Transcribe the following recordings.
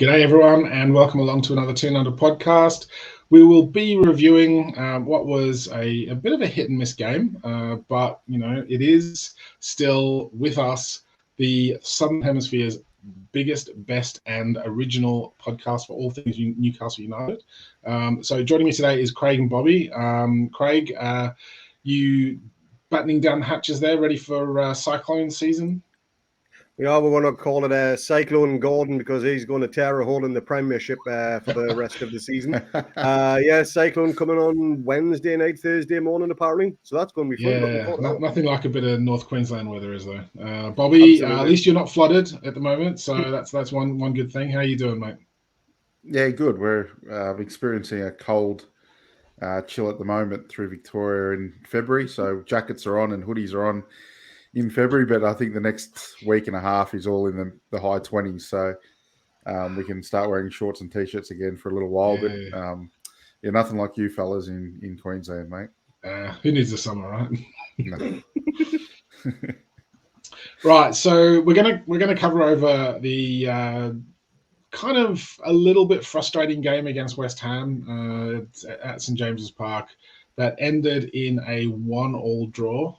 G'day everyone, and welcome along to another Toon podcast. We will be reviewing what was a bit of a hit and miss game, but it is still with us, the Southern Hemisphere's biggest, best, and original podcast for all things Newcastle United. So joining me today is Craig and Bobby. Craig, you battening down the hatches there, ready for cyclone season? Yeah, we're going to call it Cyclone Gordon because he's going to tear a hole in the Premiership for the rest of the season. Cyclone coming on Wednesday night, Thursday morning, apparently. So that's going to be fun. Yeah, nothing like a bit of North Queensland weather, is there? Bobby, at least you're not flooded at the moment, so that's one good thing. How are you doing, mate? Yeah, good. We're experiencing a cold chill at the moment through Victoria in February, so jackets are on and hoodies are on in February, but I think the next week and a half is all in the high 20s, so we can start wearing shorts and T-shirts again for a little while. Yeah. But nothing like you fellas in Queensland, mate. Who needs the summer, right? No. Right, so we're gonna cover over the kind of a little bit frustrating game against West Ham at St James's Park that ended in a 1-1 draw.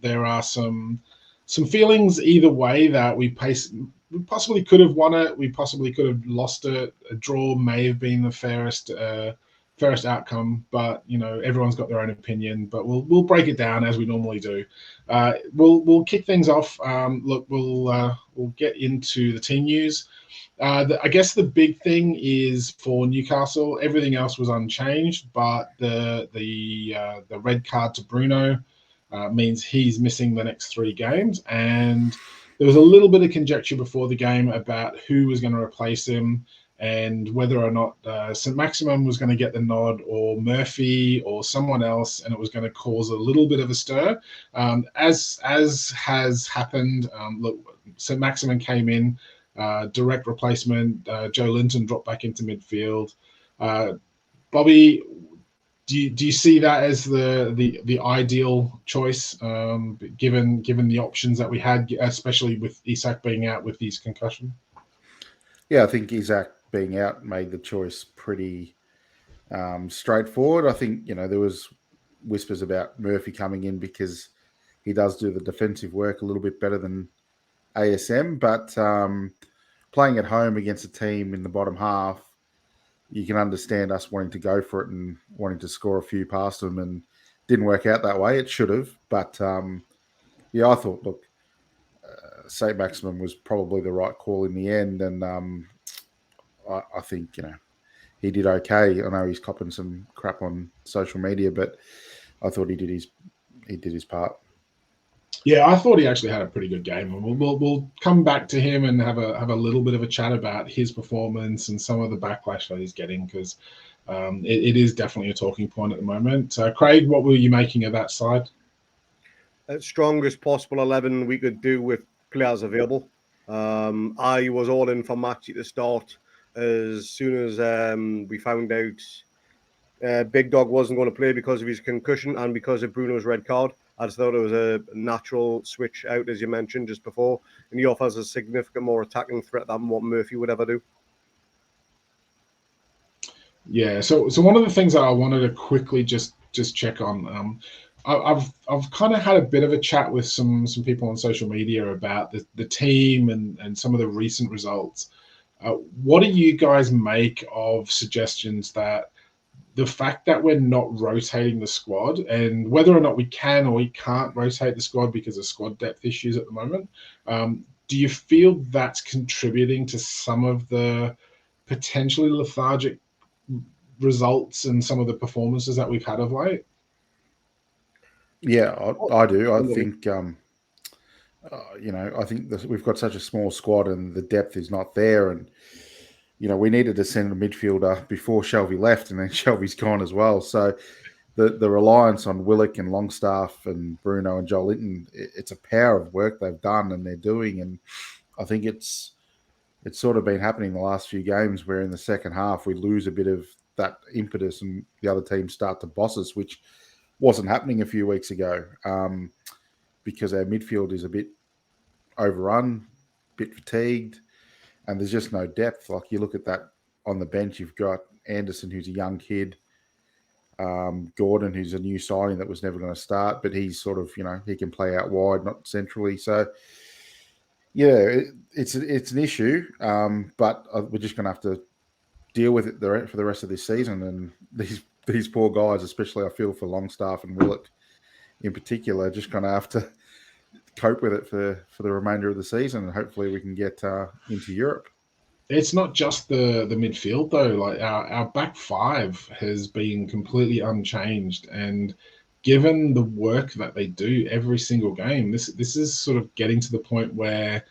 There are some feelings either way that we possibly could have won it. We possibly could have lost it. A draw may have been the fairest outcome, but everyone's got their own opinion. But we'll break it down as we normally do. We'll kick things off. Look, we'll get into the team news. I guess the big thing is for Newcastle, everything else was unchanged, but the red card to Bruno means he's missing the next 3 games. And there was a little bit of conjecture before the game about who was going to replace him and whether or not St Maximin was going to get the nod or Murphy or someone else, and it was going to cause a little bit of a stir. As has happened, look, St Maximin came in. Direct replacement. Joe Linton dropped back into midfield. Bobby, do you see that as the ideal choice, given the options that we had, especially with Isak being out with his concussion? Yeah, I think Isak being out made the choice pretty straightforward. I think there was whispers about Murphy coming in because he does do the defensive work a little bit better than ASM, but playing at home against a team in the bottom half, you can understand us wanting to go for it and wanting to score a few past them, and didn't work out that way. It should have, but I thought, look, St. Maximin was probably the right call in the end, and I think he did okay. I know he's copping some crap on social media, but I thought he did his part. Yeah, I thought he actually had a pretty good game, and we'll come back to him and have a little bit of a chat about his performance and some of the backlash that he's getting, because it is definitely a talking point at the moment. Craig, what were you making of that side? Strongest possible 11 we could do with players available. I was all in for Maxi to start as soon as we found out Big Dog wasn't going to play because of his concussion and because of Bruno's red card. I just thought it was a natural switch out, as you mentioned just before, and he offers a significant more attacking threat than what Murphy would ever do. Yeah, so one of the things that I wanted to quickly just check on, I've kind of had a bit of a chat with some people on social media about the team and some of the recent results. What do you guys make of suggestions that the fact that we're not rotating the squad, and whether or not we can or we can't rotate the squad because of squad depth issues at the moment, do you feel that's contributing to some of the potentially lethargic results and some of the performances that we've had of late? Yeah, I do. I think, I think we've got such a small squad and the depth is not there, and we needed to send a midfielder before Shelby left, and then Shelby's gone as well. So the reliance on Willock and Longstaff and Bruno and Joel Linton, it's a power of work they've done and they're doing. And I think it's sort of been happening the last few games where in the second half we lose a bit of that impetus and the other teams start to boss us, which wasn't happening a few weeks ago because our midfield is a bit overrun, a bit fatigued. and there's just no depth. Like you look at that on the bench, you've got Anderson, who's a young kid, Gordon, who's a new signing that was never going to start, but he's sort of, he can play out wide, not centrally. So, yeah, it's an issue, but we're just going to have to deal with it for the rest of this season. And these poor guys, especially I feel for Longstaff and Willett in particular, just going to have to cope with it for the remainder of the season, and hopefully we can get into Europe. It's not just the midfield though. Like our back five has been completely unchanged, and given the work that they do every single game, this is sort of getting to the point where,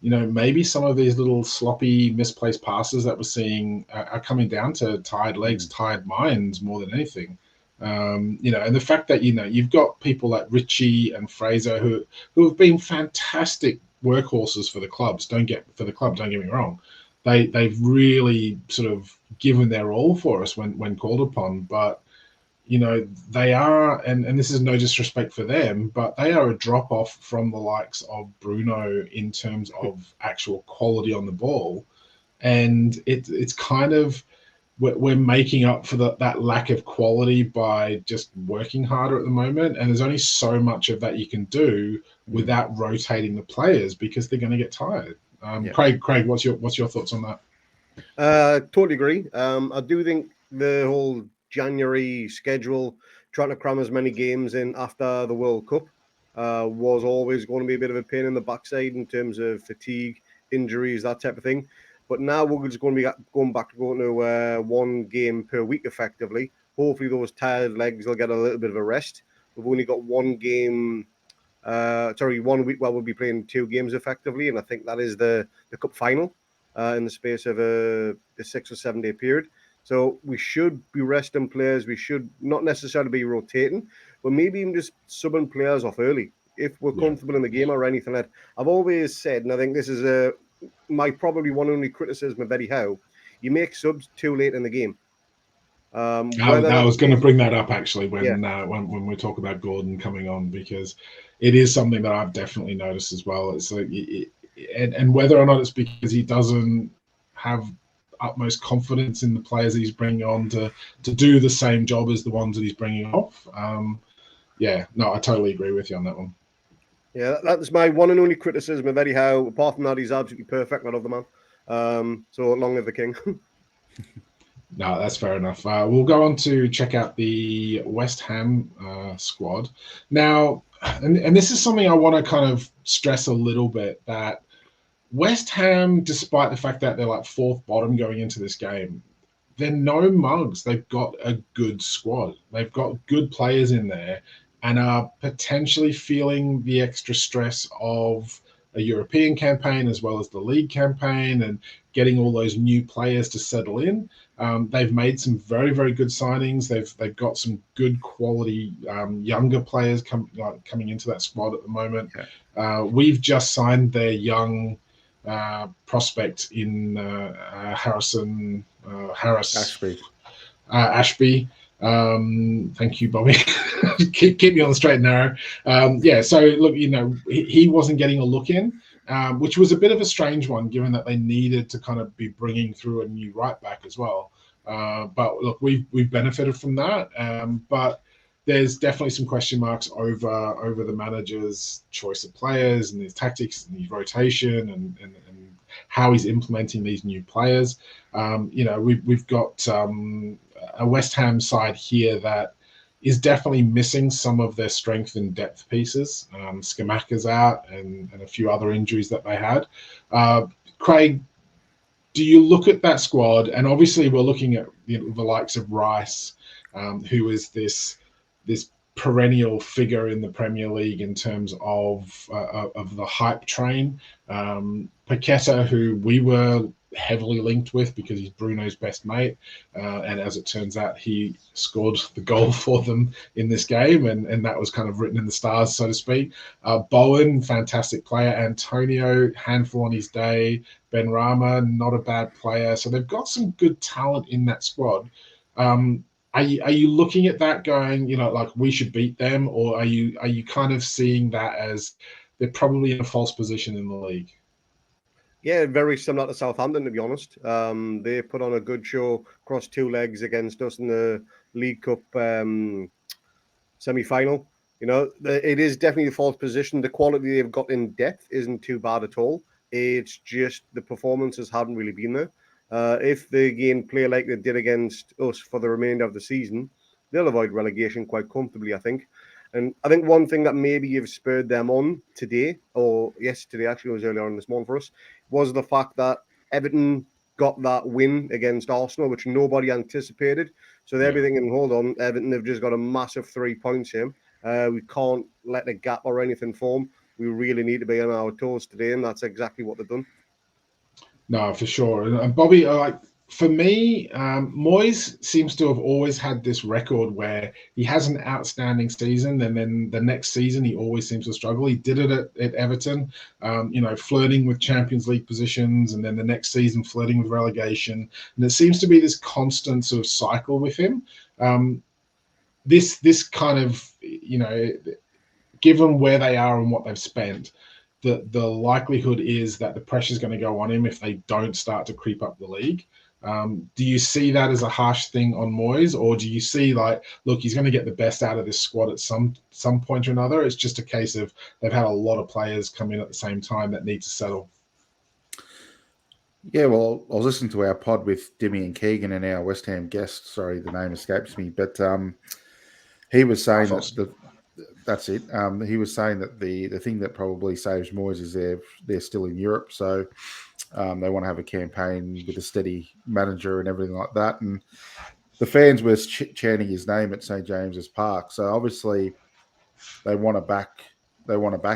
maybe some of these little sloppy misplaced passes that we're seeing are coming down to tired legs, tired minds more than anything. And the fact that you've got people like Richie and Fraser who have been fantastic workhorses for the clubs. Don't get me wrong. They've really sort of given their all for us when called upon, but they are, and this is no disrespect for them, but they are a drop off from the likes of Bruno in terms of actual quality on the ball, and it's kind of, we're making up for that lack of quality by just working harder at the moment, and there's only so much of that you can do without rotating the players because they're going to get tired. Craig, what's your thoughts on that? Totally agree. I do think the whole January schedule, trying to cram as many games in after the World Cup, was always going to be a bit of a pain in the backside in terms of fatigue, injuries, that type of thing. But now we're just going to be going to one game per week effectively. Hopefully those tired legs will get a little bit of a rest. We've only got 1 game, 1 week where we'll be playing 2 games effectively, and I think that is the cup final in the space of a 6 or 7 day period. So we should be resting players. We should not necessarily be rotating, but maybe even just subbing players off early if we're comfortable in the game or anything like that. I've always said, and I think this is my probably one only criticism of Eddie Howe, you make subs too late in the game. I was going to bring that up actually when we talk about Gordon coming on, because it is something that I've definitely noticed as well. It's like, and whether or not it's because he doesn't have utmost confidence in the players that he's bringing on to do the same job as the ones that he's bringing off. I totally agree with you on that one. Yeah, that's my one and only criticism of Eddie Howe. Apart from that, he's absolutely perfect. I love the man. So long live the king. No, that's fair enough. We'll go on to check out the West Ham squad now, and this is something I want to kind of stress a little bit, that West Ham, despite the fact that they're like 4th bottom going into this game, they're no mugs. They've got a good squad. They've got good players in there, and are potentially feeling the extra stress of a European campaign as well as the league campaign, and getting all those new players to settle in. They've made some very, very good signings. They've got some good quality younger players coming into that squad at the moment. We've just signed their young prospect in Ashby. Thank you, Bobby. keep me on the straight and narrow. So look, he wasn't getting a look in, which was a bit of a strange one, given that they needed to kind of be bringing through a new right back as well. But look, we've benefited from that. But there's definitely some question marks over the manager's choice of players and his tactics and his rotation and how he's implementing these new players. We've got a West Ham side here that is definitely missing some of their strength and depth pieces. Scamacca's out and a few other injuries that they had. Craig, do you look at that squad? And obviously we're looking at the likes of Rice, who is this perennial figure in the Premier League in terms of the hype train. Paqueta, who we were heavily linked with because he's Bruno's best mate, and as it turns out, he scored the goal for them in this game, and that was kind of written in the stars, so to speak. Bowen, fantastic player. Antonio, handful on his day. Benrahma, not a bad player. So they've got some good talent in that squad. Are you looking at that going, like we should beat them, or are you kind of seeing that as they're probably in a false position in the league? Yeah, very similar to Southampton, to be honest. They put on a good show across 2 legs against us in the League Cup semi-final. You know, it is definitely the fourth position. The quality they've got in depth isn't too bad at all. It's just the performances haven't really been there. If they again play like they did against us for the remainder of the season, they'll avoid relegation quite comfortably, I think. And I think one thing that maybe have spurred them on today, or yesterday, actually, it was earlier on this morning for us, was the fact that Everton got that win against Arsenal, which nobody anticipated. So they'll be thinking, hold on, Everton have just got a massive 3 points here. We can't let a gap or anything form. We really need to be on our toes today, and that's exactly what they've done. No, for sure. And Bobby, for me, Moyes seems to have always had this record where he has an outstanding season, and then the next season he always seems to struggle. He did it at Everton, flirting with Champions League positions, and then the next season flirting with relegation. And it seems to be this constant sort of cycle with him. This kind of, given where they are and what they've spent, the likelihood is that the pressure is going to go on him if they don't start to creep up the league. Do you see that as a harsh thing on Moyes, or do you see look, he's going to get the best out of this squad at some point or another? It's just a case of they've had a lot of players come in at the same time that need to settle. Yeah, well, I was listening to our pod with Dimmy and Keegan and our West Ham guest. Sorry, the name escapes me, but he was saying that that's it. He was saying that the thing that probably saves Moyes is they're still in Europe, so they want to have a campaign with a steady manager and everything like that. And the fans were chanting his name at St James's Park, so obviously they want to back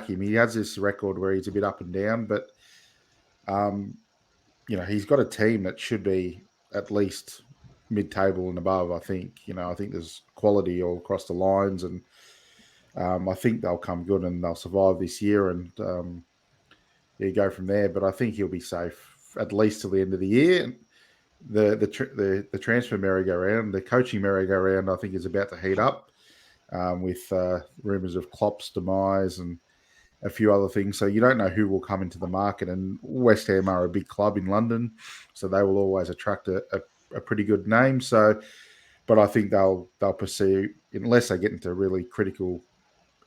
him. He has this record where he's a bit up and down, but he's got a team that should be at least mid-table and above. I think there's quality all across the lines, and I think they'll come good and they'll survive this year and go from there. But I think he'll be safe at least till the end of the year. The transfer merry-go-round, the coaching merry-go-round, I think is about to heat up with rumours of Klopp's demise and a few other things. So you don't know who will come into the market. And West Ham are a big club in London, so they will always attract a pretty good name. So, but I think they'll pursue, unless they get into really critical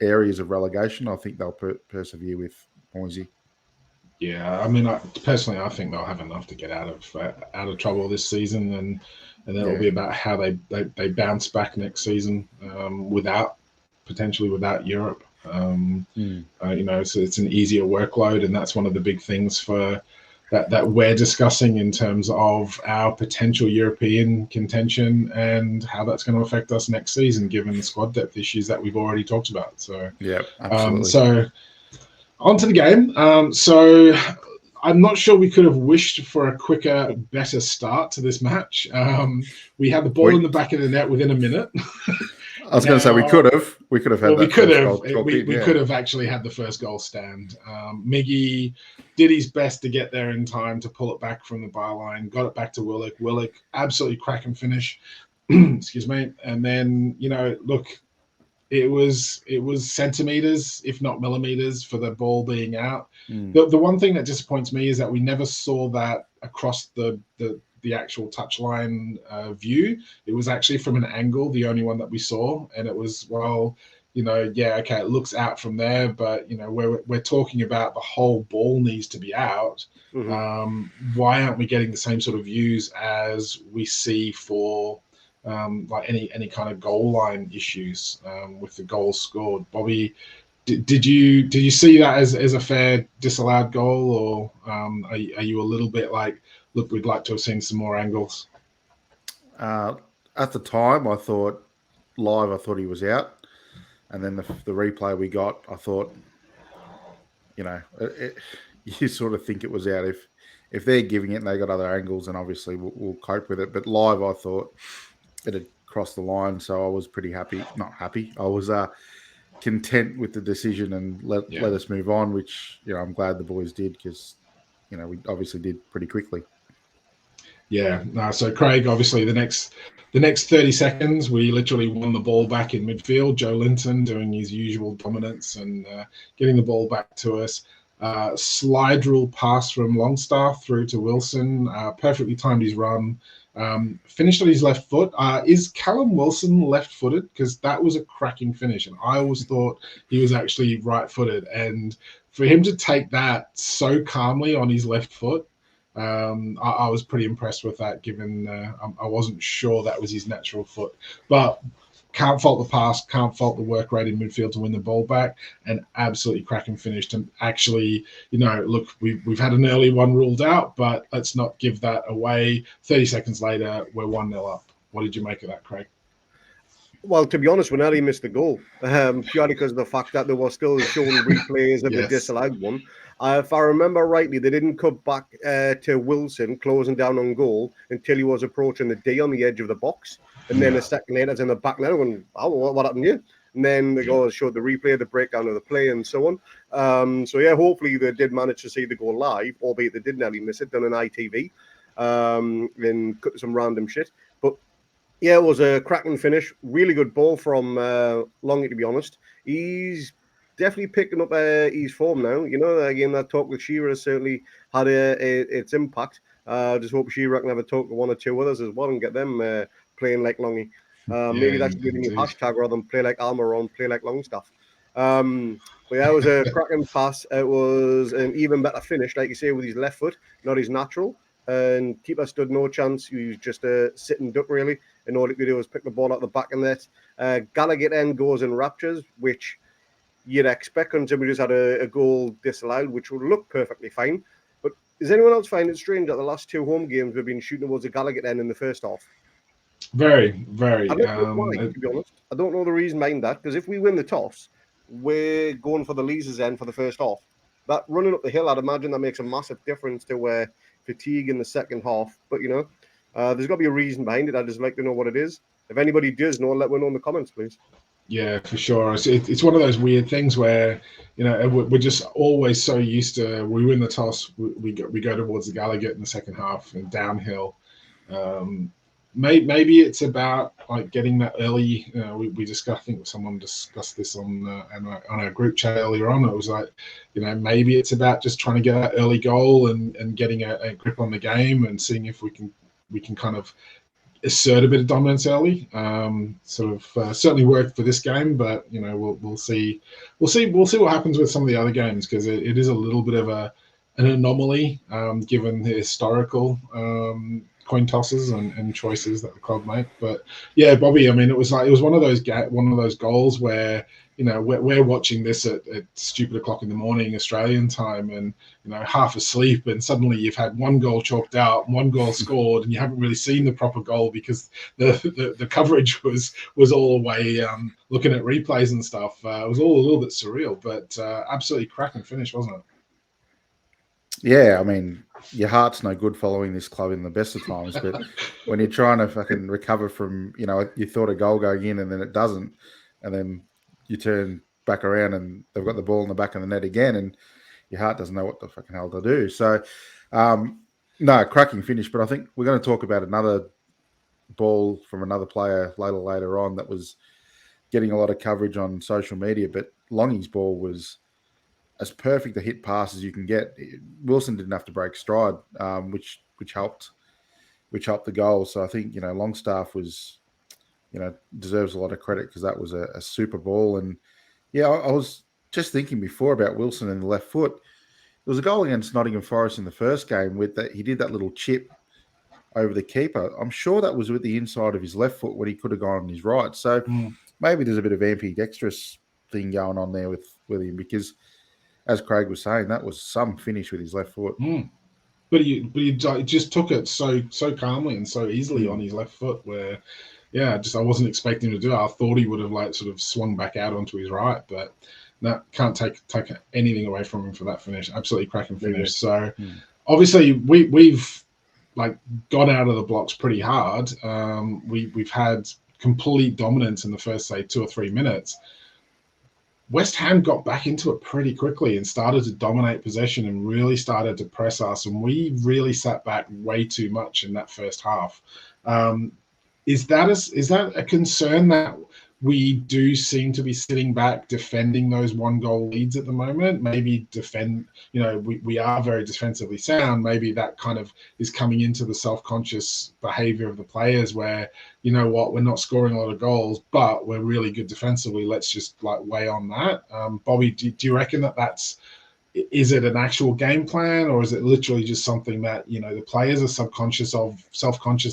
areas of relegation, I think they'll persevere with Moisey. Yeah, I mean, personally, I think they'll have enough to get out of trouble this season, and then it'll be about how they bounce back next season potentially without Europe. So it's an easier workload, and that's one of the big things for that we're discussing in terms of our potential European contention and how that's going to affect us next season, given the squad depth issues that we've already talked about. So yeah, absolutely. So on to the game. So I'm not sure we could have wished for a quicker, better start to this match. We had the ball in the back of the net within a minute. I was going to say we could have had we could have actually had the first goal stand. Miggy did his best to get there in time to pull it back from the byline, got it back to Willock. Willock absolutely cracking finish. Excuse me. And then look, it was centimeters, if not millimeters, for the ball being out. The one thing that disappoints me is that we never saw that across the actual touchline view. It was actually from an angle, the only one that we saw, and it was it looks out from there, but we're talking about the whole ball needs to be out. Why aren't we getting the same sort of views as we see for any kind of goal line issues with the goals scored? Bobby, did you see that as a fair disallowed goal, or are you a little bit like, look, we'd like to have seen some more angles? At the time, I thought he was out. And then the replay we got, I thought, you sort of think it was out. If they're giving it and they got other angles, then obviously we'll cope with it. But live, I thought it had crossed the line. So I was pretty happy. Not happy. I was content with the decision and let us move on, which, I'm glad the boys did because, we obviously did pretty quickly. Yeah. No, so Craig, obviously the next 30 seconds, we literally won the ball back in midfield. Joe Linton doing his usual dominance and getting the ball back to us. slide rule pass from Longstaff through to Wilson. Perfectly timed his run. Finished on his left foot. Is Callum Wilson left-footed? Because that was a cracking finish, and I always thought he was actually right-footed. And for him to take that so calmly on his left foot, I was pretty impressed with that, given I wasn't sure that was his natural foot. But can't fault the pass, can't fault the work rate in midfield to win the ball back, and absolutely cracking finish to actually, look, we've had an early one ruled out, but let's not give that away. 30 seconds later, we're 1-0 up. What did you make of that, Craig? Well, to be honest, we nearly missed the goal, purely because of the fact that they were still showing replays of the disallowed one. If I remember rightly, they didn't cut back to Wilson closing down on goal until he was approaching the D on the edge of the box. And then a second later, it's in the back net. And what happened here? And then they showed the replay, the breakdown of the play, and so on. So yeah, hopefully they did manage to see the goal live, albeit they did nearly miss it, done an ITV, and cut some random shit. But yeah, it was a cracking finish. Really good ball from Longy, to be honest. He's definitely picking up his form now. Again, that talk with Shearer has certainly had its impact. Just hope Shearer can have a talk to one or two others as well and get them playing like Longy. Maybe that's the new hashtag rather than play like Almiron, play like Longstaff. But yeah, it was a cracking pass. It was an even better finish, like you say, with his left foot, not his natural. And keeper stood no chance. He was just a sitting duck, really. And all he could do was pick the ball out the back of net. Gallagher then goes in raptures, which you'd expect when somebody just had a goal disallowed, which would look perfectly fine. But does anyone else find it strange that the last two home games we've been shooting towards the Gallagher end in the first half? Very, very. I don't know why, to be honest. I don't know the reason behind that, because if we win the toss, we're going for the Leazes end for the first half. That running up the hill, I'd imagine that makes a massive difference to fatigue in the second half. But, there's got to be a reason behind it. I'd just like to know what it is. If anybody does know, let me know in the comments, please. Yeah, for sure. It's one of those weird things where, we're just always so used to, we win the toss, we go towards the Gallagher in the second half and downhill. Maybe it's about like getting that early. We discussed. I think someone discussed this on our group chat earlier on. It was like, maybe it's about just trying to get that early goal and getting a grip on the game and seeing if we can kind of assert a bit of dominance early. Certainly worked for this game, but we'll see. We'll see what happens with some of the other games, because it is a little bit of an anomaly given the historical coin tosses and choices that the club make. But yeah, Bobby, I mean, it was one of those goals where we're watching this at stupid o'clock in the morning Australian time, and half asleep, and suddenly you've had one goal chalked out, one goal scored, and you haven't really seen the proper goal because the coverage was all away looking at replays and stuff. It was all a little bit surreal, but absolutely cracking finish, wasn't it? Yeah, I mean, your heart's no good following this club in the best of times, but when you're trying to fucking recover from, you thought a goal going in and then it doesn't, and then you turn back around and they've got the ball in the back of the net again, and your heart doesn't know what the fucking hell to do. So, no, cracking finish, but I think we're going to talk about another ball from another player later on that was getting a lot of coverage on social media, but Longy's ball was as perfect a hit pass as you can get. Wilson didn't have to break stride, which helped the goal. So I think Longstaff was, deserves a lot of credit, because that was a super ball. And yeah, I was just thinking before about Wilson and the left foot. There was a goal against Nottingham Forest in the first game with that he did that little chip over the keeper. I'm sure that was with the inside of his left foot when he could have gone on his right. So maybe there's a bit of ambidextrous thing going on there with him, because as Craig was saying, that was some finish with his left foot. But he just took it so calmly and so easily on his left foot, where, I wasn't expecting him to do it. I thought he would have sort of swung back out onto his right, but no, can't take anything away from him for that finish. Absolutely cracking finish. So obviously we've got out of the blocks pretty hard. We've had complete dominance in the first, say, 2 or 3 minutes. West Ham got back into it pretty quickly and started to dominate possession and really started to press us, and we really sat back way too much in that first half. Is that a concern that we do seem to be sitting back defending those 1-goal leads at the moment. Maybe we are very defensively sound. Maybe that kind of is coming into the self-conscious behavior of the players where, you know what, we're not scoring a lot of goals, but we're really good defensively. Let's just like weigh on that. Bobby, do you reckon is it an actual game plan, or is it literally just something that, you know, the players are self-conscious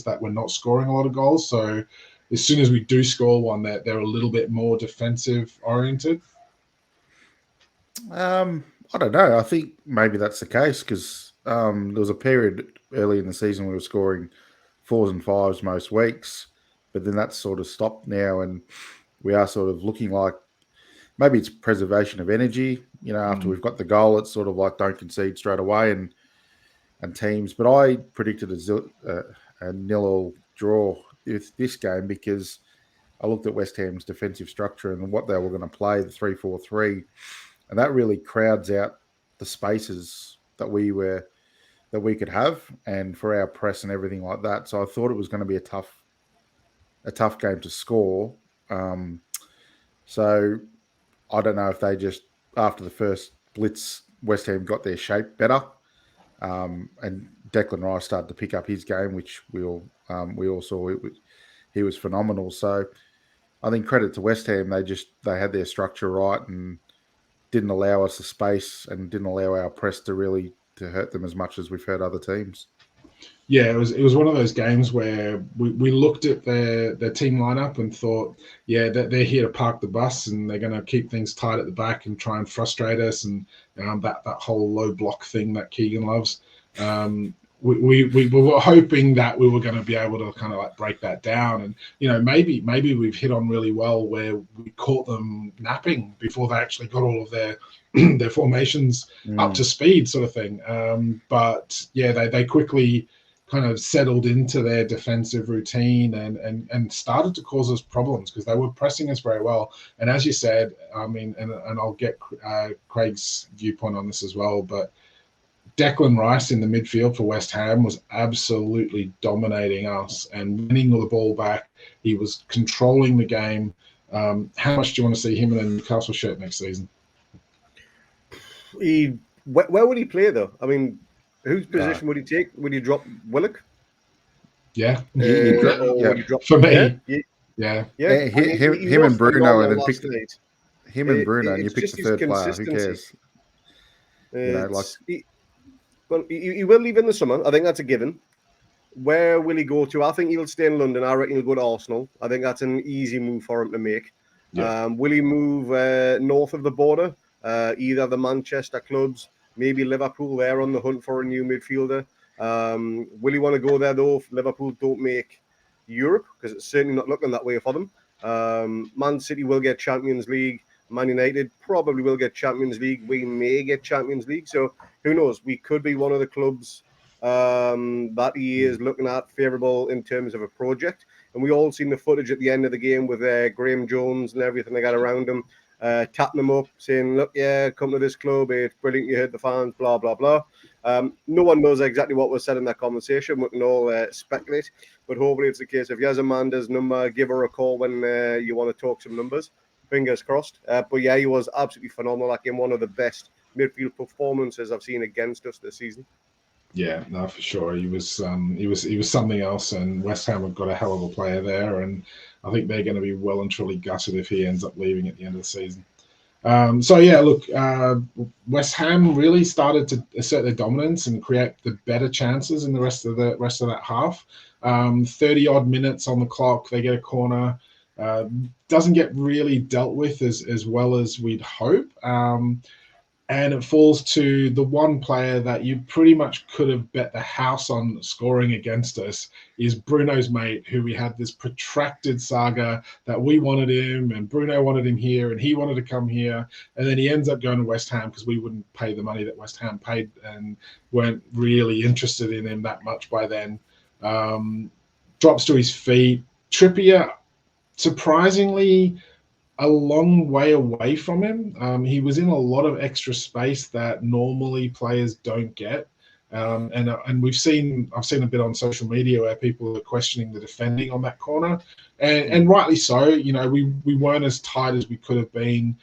that we're not scoring a lot of goals? So as soon as we do score one, they're a little bit more defensive oriented? I don't know. I think maybe that's the case because there was a period early in the season we were scoring 4s and 5s most weeks, but then that's sort of stopped now, and we are sort of looking like maybe it's preservation of energy. You know, after we've got the goal, it's sort of like don't concede straight away and teams. But I predicted a 0-0 draw with this game because I looked at West Ham's defensive structure and what they were going to play, the 3-4-3, and that really crowds out the spaces that we could have, and for our press and everything like that. So I thought it was going to be a tough game to score. So I don't know if they just, after the first blitz, West Ham got their shape better, and Declan Rice started to pick up his game, which we all saw. He was phenomenal. So I think credit to West Ham, they had their structure right and didn't allow us the space and didn't allow our press to hurt them as much as we've hurt other teams. Yeah, it was one of those games where we looked at their team lineup and thought, yeah, they're here to park the bus and they're going to keep things tight at the back and try and frustrate us, and that whole low block thing that Keegan loves. We were hoping that we were going to be able to kind of like break that down, and you know, maybe we've hit on really well where we caught them napping before they actually got all of their their formations up to speed, sort of thing. But yeah, they quickly kind of settled into their defensive routine and started to cause us problems because they were pressing us very well. And as you said, I mean, and I'll get Craig's viewpoint on this as well, but Declan Rice in the midfield for West Ham was absolutely dominating us and winning the ball back. He was controlling the game. How much do you want to see him in a Newcastle shirt next season? Where would he play though? I mean, whose position would he take? Would he drop Willock? Yeah, For me. Yeah. Him and Bruno, and then pick him and Bruno, and you pick the third player. Who cares? He will leave in the summer. I think that's a given. Where will he go to? I think he'll stay in London. I reckon he'll go to Arsenal. I think that's an easy move for him to make. Yeah. Will he move north of the border? Either the Manchester clubs, maybe Liverpool. They're on the hunt for a new midfielder. Will he want to go there though if Liverpool don't make Europe? Because it's certainly not looking that way for them. Man City will get Champions League. Man United probably will get Champions League. We may get Champions League. So who knows? We could be one of the clubs that he is looking at favourable in terms of a project. And we all seen the footage at the end of the game with Graham Jones and everything they got around him, tapping him up, saying, look, yeah, come to this club. It's brilliant. You hurt the fans, blah, blah, blah. No one knows exactly what was said in that conversation. We can all speculate. But hopefully it's the case. If you have Amanda's number, give her a call when you want to talk some numbers. Fingers crossed. But yeah, he was absolutely phenomenal. Like in one of the best midfield performances I've seen against us this season. Yeah, no, for sure. He was something else, and West Ham have got a hell of a player there, and I think they're going to be well and truly gutted if he ends up leaving at the end of the season. So yeah, look, West Ham really started to assert their dominance and create the better chances in the rest of that half. 30 odd minutes on the clock, they get a corner. Doesn't get really dealt with as well as we'd hope. And it falls to the one player that you pretty much could have bet the house on scoring against us is Bruno's mate, who we had this protracted saga that we wanted him and Bruno wanted him here and he wanted to come here. And then he ends up going to West Ham because we wouldn't pay the money that West Ham paid and weren't really interested in him that much by then. Drops to his feet. Trippier, surprisingly, a long way away from him. He was in a lot of extra space that normally players don't get. And I've seen a bit on social media where people are questioning the defending on that corner, and rightly so. You know, we weren't as tight as we could have been.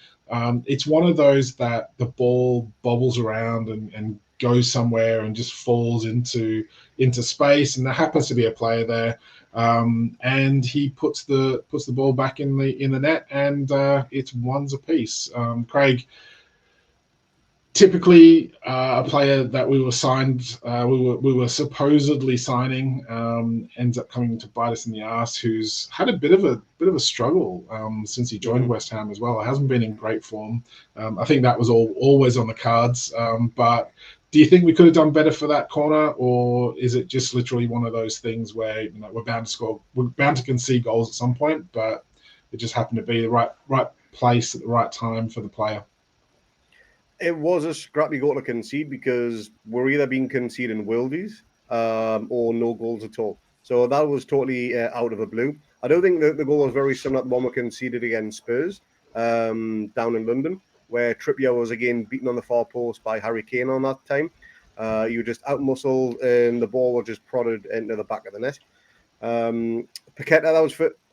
It's one of those that the ball bobbles around and goes somewhere and just falls into space, and there happens to be a player there, and he puts the ball back in the net, and it's ones apiece. Craig, typically a player that we were supposedly signing, ends up coming to bite us in the ass, who's had a bit of a struggle since he joined West Ham as well. It hasn't been in great form. I think that was always on the cards, but do you think we could have done better for that corner, or is it just literally one of those things where, you know, we're bound to concede goals at some point, but it just happened to be the right place at the right time for the player? It was a scrappy goal to concede because we're either being conceding worldies or no goals at all. So that was totally out of the blue. I don't think the goal was very similar to the one we conceded against Spurs down in London, where Trippier was again beaten on the far post by Harry Kane on that time. You were just out-muscled and the ball was just prodded into the back of the net. Paqueta, that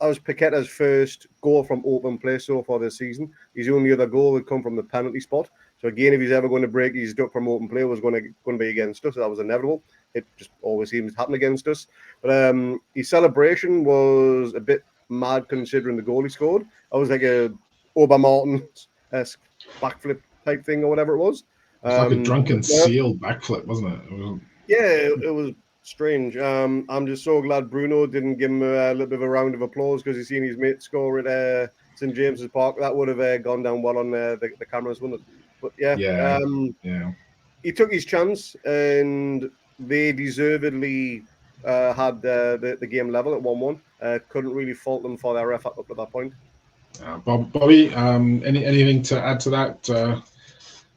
was Paqueta's first goal from open play so far this season. His only other goal had come from the penalty spot. So again, if he's ever going to break his duck from open play, it was going to be against us. So that was inevitable. It just always seems to happen against us. But his celebration was a bit mad considering the goal he scored. It was like a Martin-esque backflip type thing or whatever it was. It was like a drunken seal backflip, wasn't it? Yeah, it was strange. I'm just so glad Bruno didn't give him a little bit of a round of applause because he's seen his mate score at St James's Park. That would have gone down well on the cameras, wouldn't it? But yeah, he took his chance, and they deservedly had the game level at 1-1. Couldn't really fault them for their effort up to that point. Bobby, anything to add to that?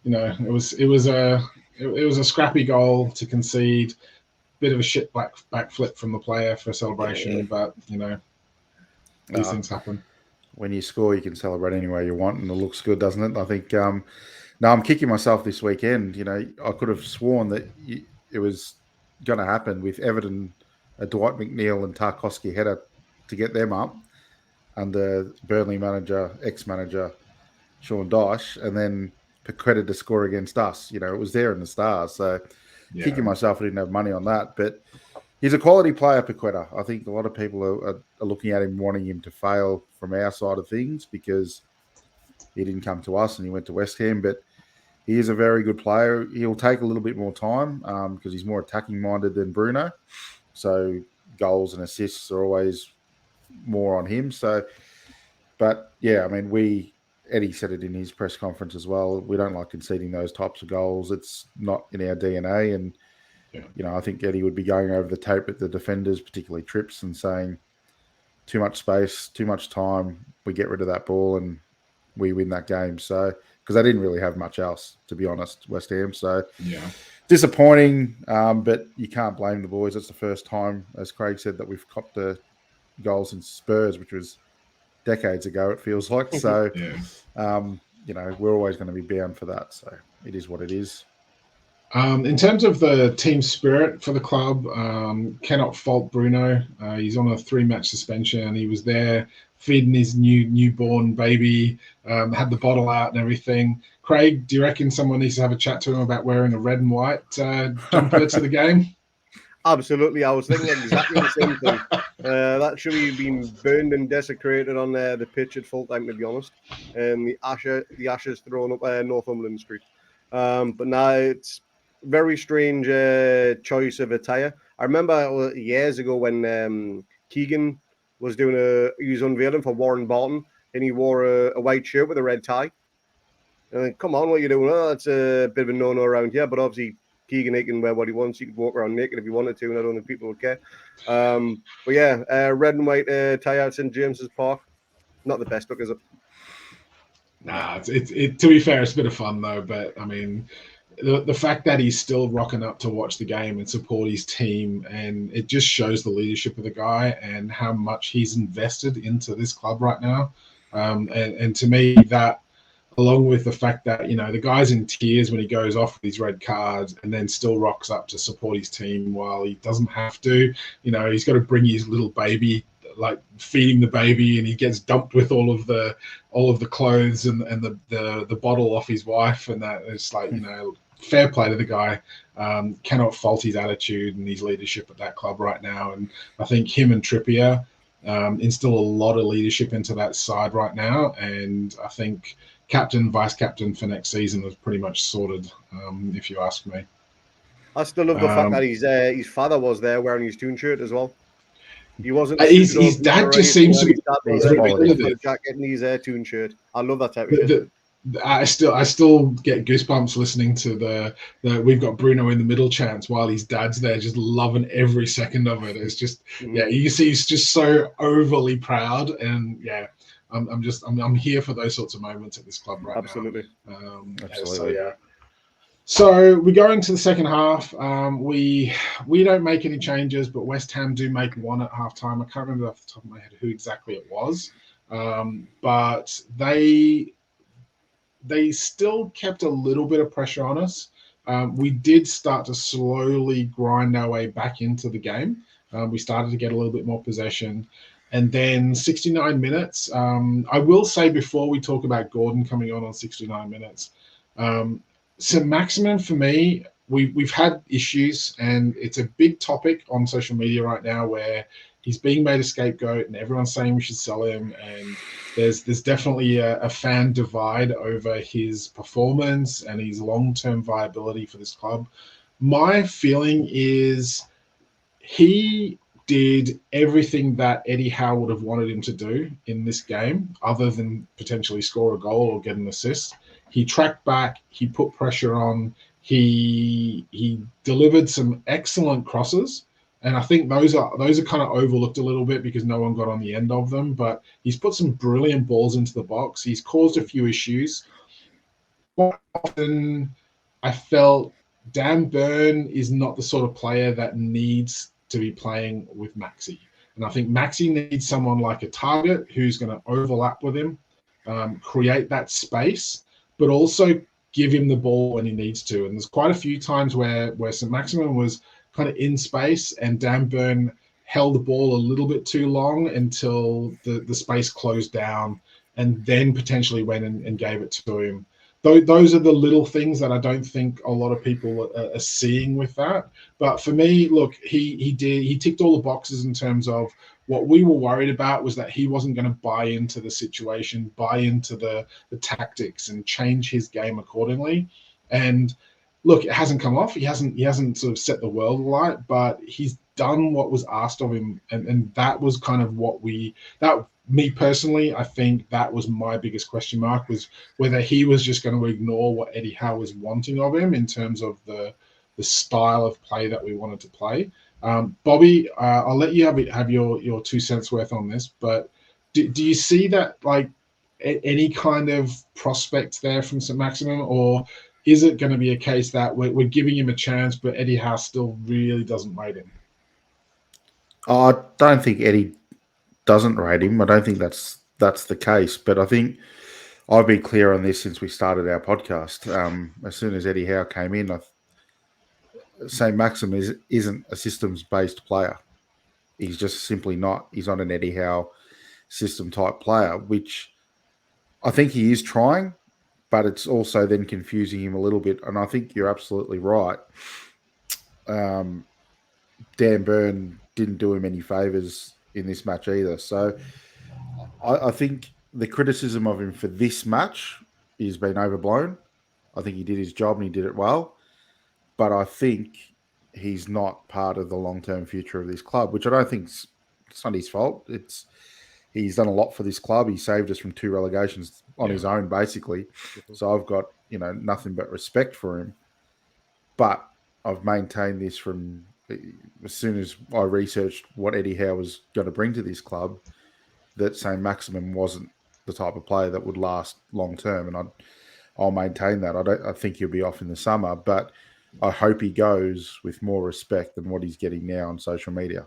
You know, it was a scrappy goal to concede. Bit of a shit backflip from the player for a celebration, but you know, these things happen. When you score, you can celebrate any way you want, and it looks good, doesn't it? I think. No, I'm kicking myself this weekend. You know, I could have sworn that it was going to happen with Everton, Dwight McNeil and Tarkowski header to get them up under Burnley ex-manager Sean Dyche, and then Paqueta to score against us. You know, it was there in the stars. So kicking myself, I didn't have money on that. But he's a quality player, Paqueta. I think a lot of people are looking at him, wanting him to fail from our side of things because he didn't come to us and he went to West Ham. But he is a very good player. He'll take a little bit more time because he's more attacking minded than Bruno. So goals and assists are always more on him. So, but yeah, I mean, Eddie said it in his press conference as well. We don't like conceding those types of goals. It's not in our DNA. And, you know, I think Eddie would be going over the tape at the defenders, particularly Trips, and saying too much space, too much time. We get rid of that ball and we win that game. So, because they didn't really have much else, to be honest, West Ham. So, disappointing, but you can't blame the boys. It's the first time, as Craig said, that we've copped the goals in Spurs, which was decades ago, it feels like. So, you know, we're always going to be bound for that. So, it is what it is. In terms of the team spirit for the club, cannot fault Bruno. He's on a 3-match suspension. He was there feeding his newborn baby, had the bottle out and everything. Craig, do you reckon someone needs to have a chat to him about wearing a red and white jumper to the game? Absolutely. I was thinking exactly the same thing. That should have been burned and desecrated on the pitch at full time, to be honest. And the ashes thrown up Northumberland Street. But now it's very strange choice of attire. I remember years ago when Keegan was he was unveiling for Warren Barton, and he wore a white shirt with a red tie. And then, come on, what are you doing? Oh, that's a bit of a no-no around here. But obviously, Keegan, he can wear what he wants. He could walk around naked if he wanted to, and I don't think people would care. But yeah, red and white tie out St James's Park. Not the best look, is it? Nah, to be fair, it's a bit of fun though. But I mean, the fact that he's still rocking up to watch the game and support his team, and it just shows the leadership of the guy and how much he's invested into this club right now. And to me, along with the fact that, the guy's in tears when he goes off with his red cards and then still rocks up to support his team while he doesn't have to. He's got to bring his little baby, like feeding the baby, and he gets dumped with all of the clothes and the bottle off his wife, and that it's like, fair play to the guy. Cannot fault his attitude and his leadership at that club right now. And I think him and Trippier instill a lot of leadership into that side right now. And I think captain, vice captain for next season was pretty much sorted, if you ask me. I still love the fact that his father was there wearing his Toon shirt as well. He wasn't. His dad just seems to be the jacket and his Toon shirt. I love that type of shit. I still get goosebumps listening to the we've got Bruno in the middle chants while his dad's there, just loving every second of it. It's just you can see he's just so overly proud, and I'm here for those sorts of moments at this club right now. Absolutely. So we go into the second half. We don't make any changes, but West Ham do make one at halftime. I can't remember off the top of my head who exactly it was, but they still kept a little bit of pressure on us. We did start to slowly grind our way back into the game. We started to get a little bit more possession. And then 69 minutes, I will say before we talk about Gordon coming on 69 minutes, St. Maximin, for me, we've had issues, and it's a big topic on social media right now where he's being made a scapegoat and everyone's saying we should sell him. And there's definitely a fan divide over his performance and his long-term viability for this club. My feeling is he did everything that Eddie Howe would have wanted him to do in this game, other than potentially score a goal or get an assist. He tracked back, he put pressure on, he delivered some excellent crosses. And I think those are kind of overlooked a little bit because no one got on the end of them. But he's put some brilliant balls into the box. He's caused a few issues. Quite often, I felt Dan Burn is not the sort of player that needs to be playing with Maxi. And I think Maxi needs someone like a target who's going to overlap with him, create that space, but also give him the ball when he needs to. And there's quite a few times where St. Maximin was kind of in space and Dan Burn held the ball a little bit too long until the space closed down, and then potentially went and gave it to him. Those are the little things that I don't think a lot of people are seeing with that. But for me, look, he ticked all the boxes in terms of what we were worried about was that he wasn't going to buy into the situation, buy into the tactics and change his game accordingly. And look, it hasn't come off. He hasn't sort of set the world alight, but he's done what was asked of him. And that was kind of me personally, I think that was my biggest question mark, was whether he was just going to ignore what Eddie Howe was wanting of him in terms of the style of play that we wanted to play. Bobby, I'll let you have your 2 cents worth on this, but do you see that, like, any kind of prospect there from St. Maximin, or is it going to be a case that we're giving him a chance, but Eddie Howe still really doesn't rate him? I don't think Eddie doesn't rate him. I don't think that's the case. But I think I've been clear on this since we started our podcast. As soon as Eddie Howe came in, St. Maximin isn't a systems-based player. He's just simply not. He's not an Eddie Howe system-type player, which I think he is trying, but it's also then confusing him a little bit. And I think you're absolutely right. Dan Burn didn't do him any favours in this match either. So I think the criticism of him for this match has been overblown. I think he did his job and he did it well. But I think he's not part of the long-term future of this club, which I don't think it's not his fault. He's done a lot for this club. He saved us from 2 relegations on his own, basically. So I've got, nothing but respect for him. But I've maintained this from as soon as I researched what Eddie Howe was going to bring to this club, that St. Maximin wasn't the type of player that would last long-term. And I'll maintain that. I think he'll be off in the summer, but I hope he goes with more respect than what he's getting now on social media.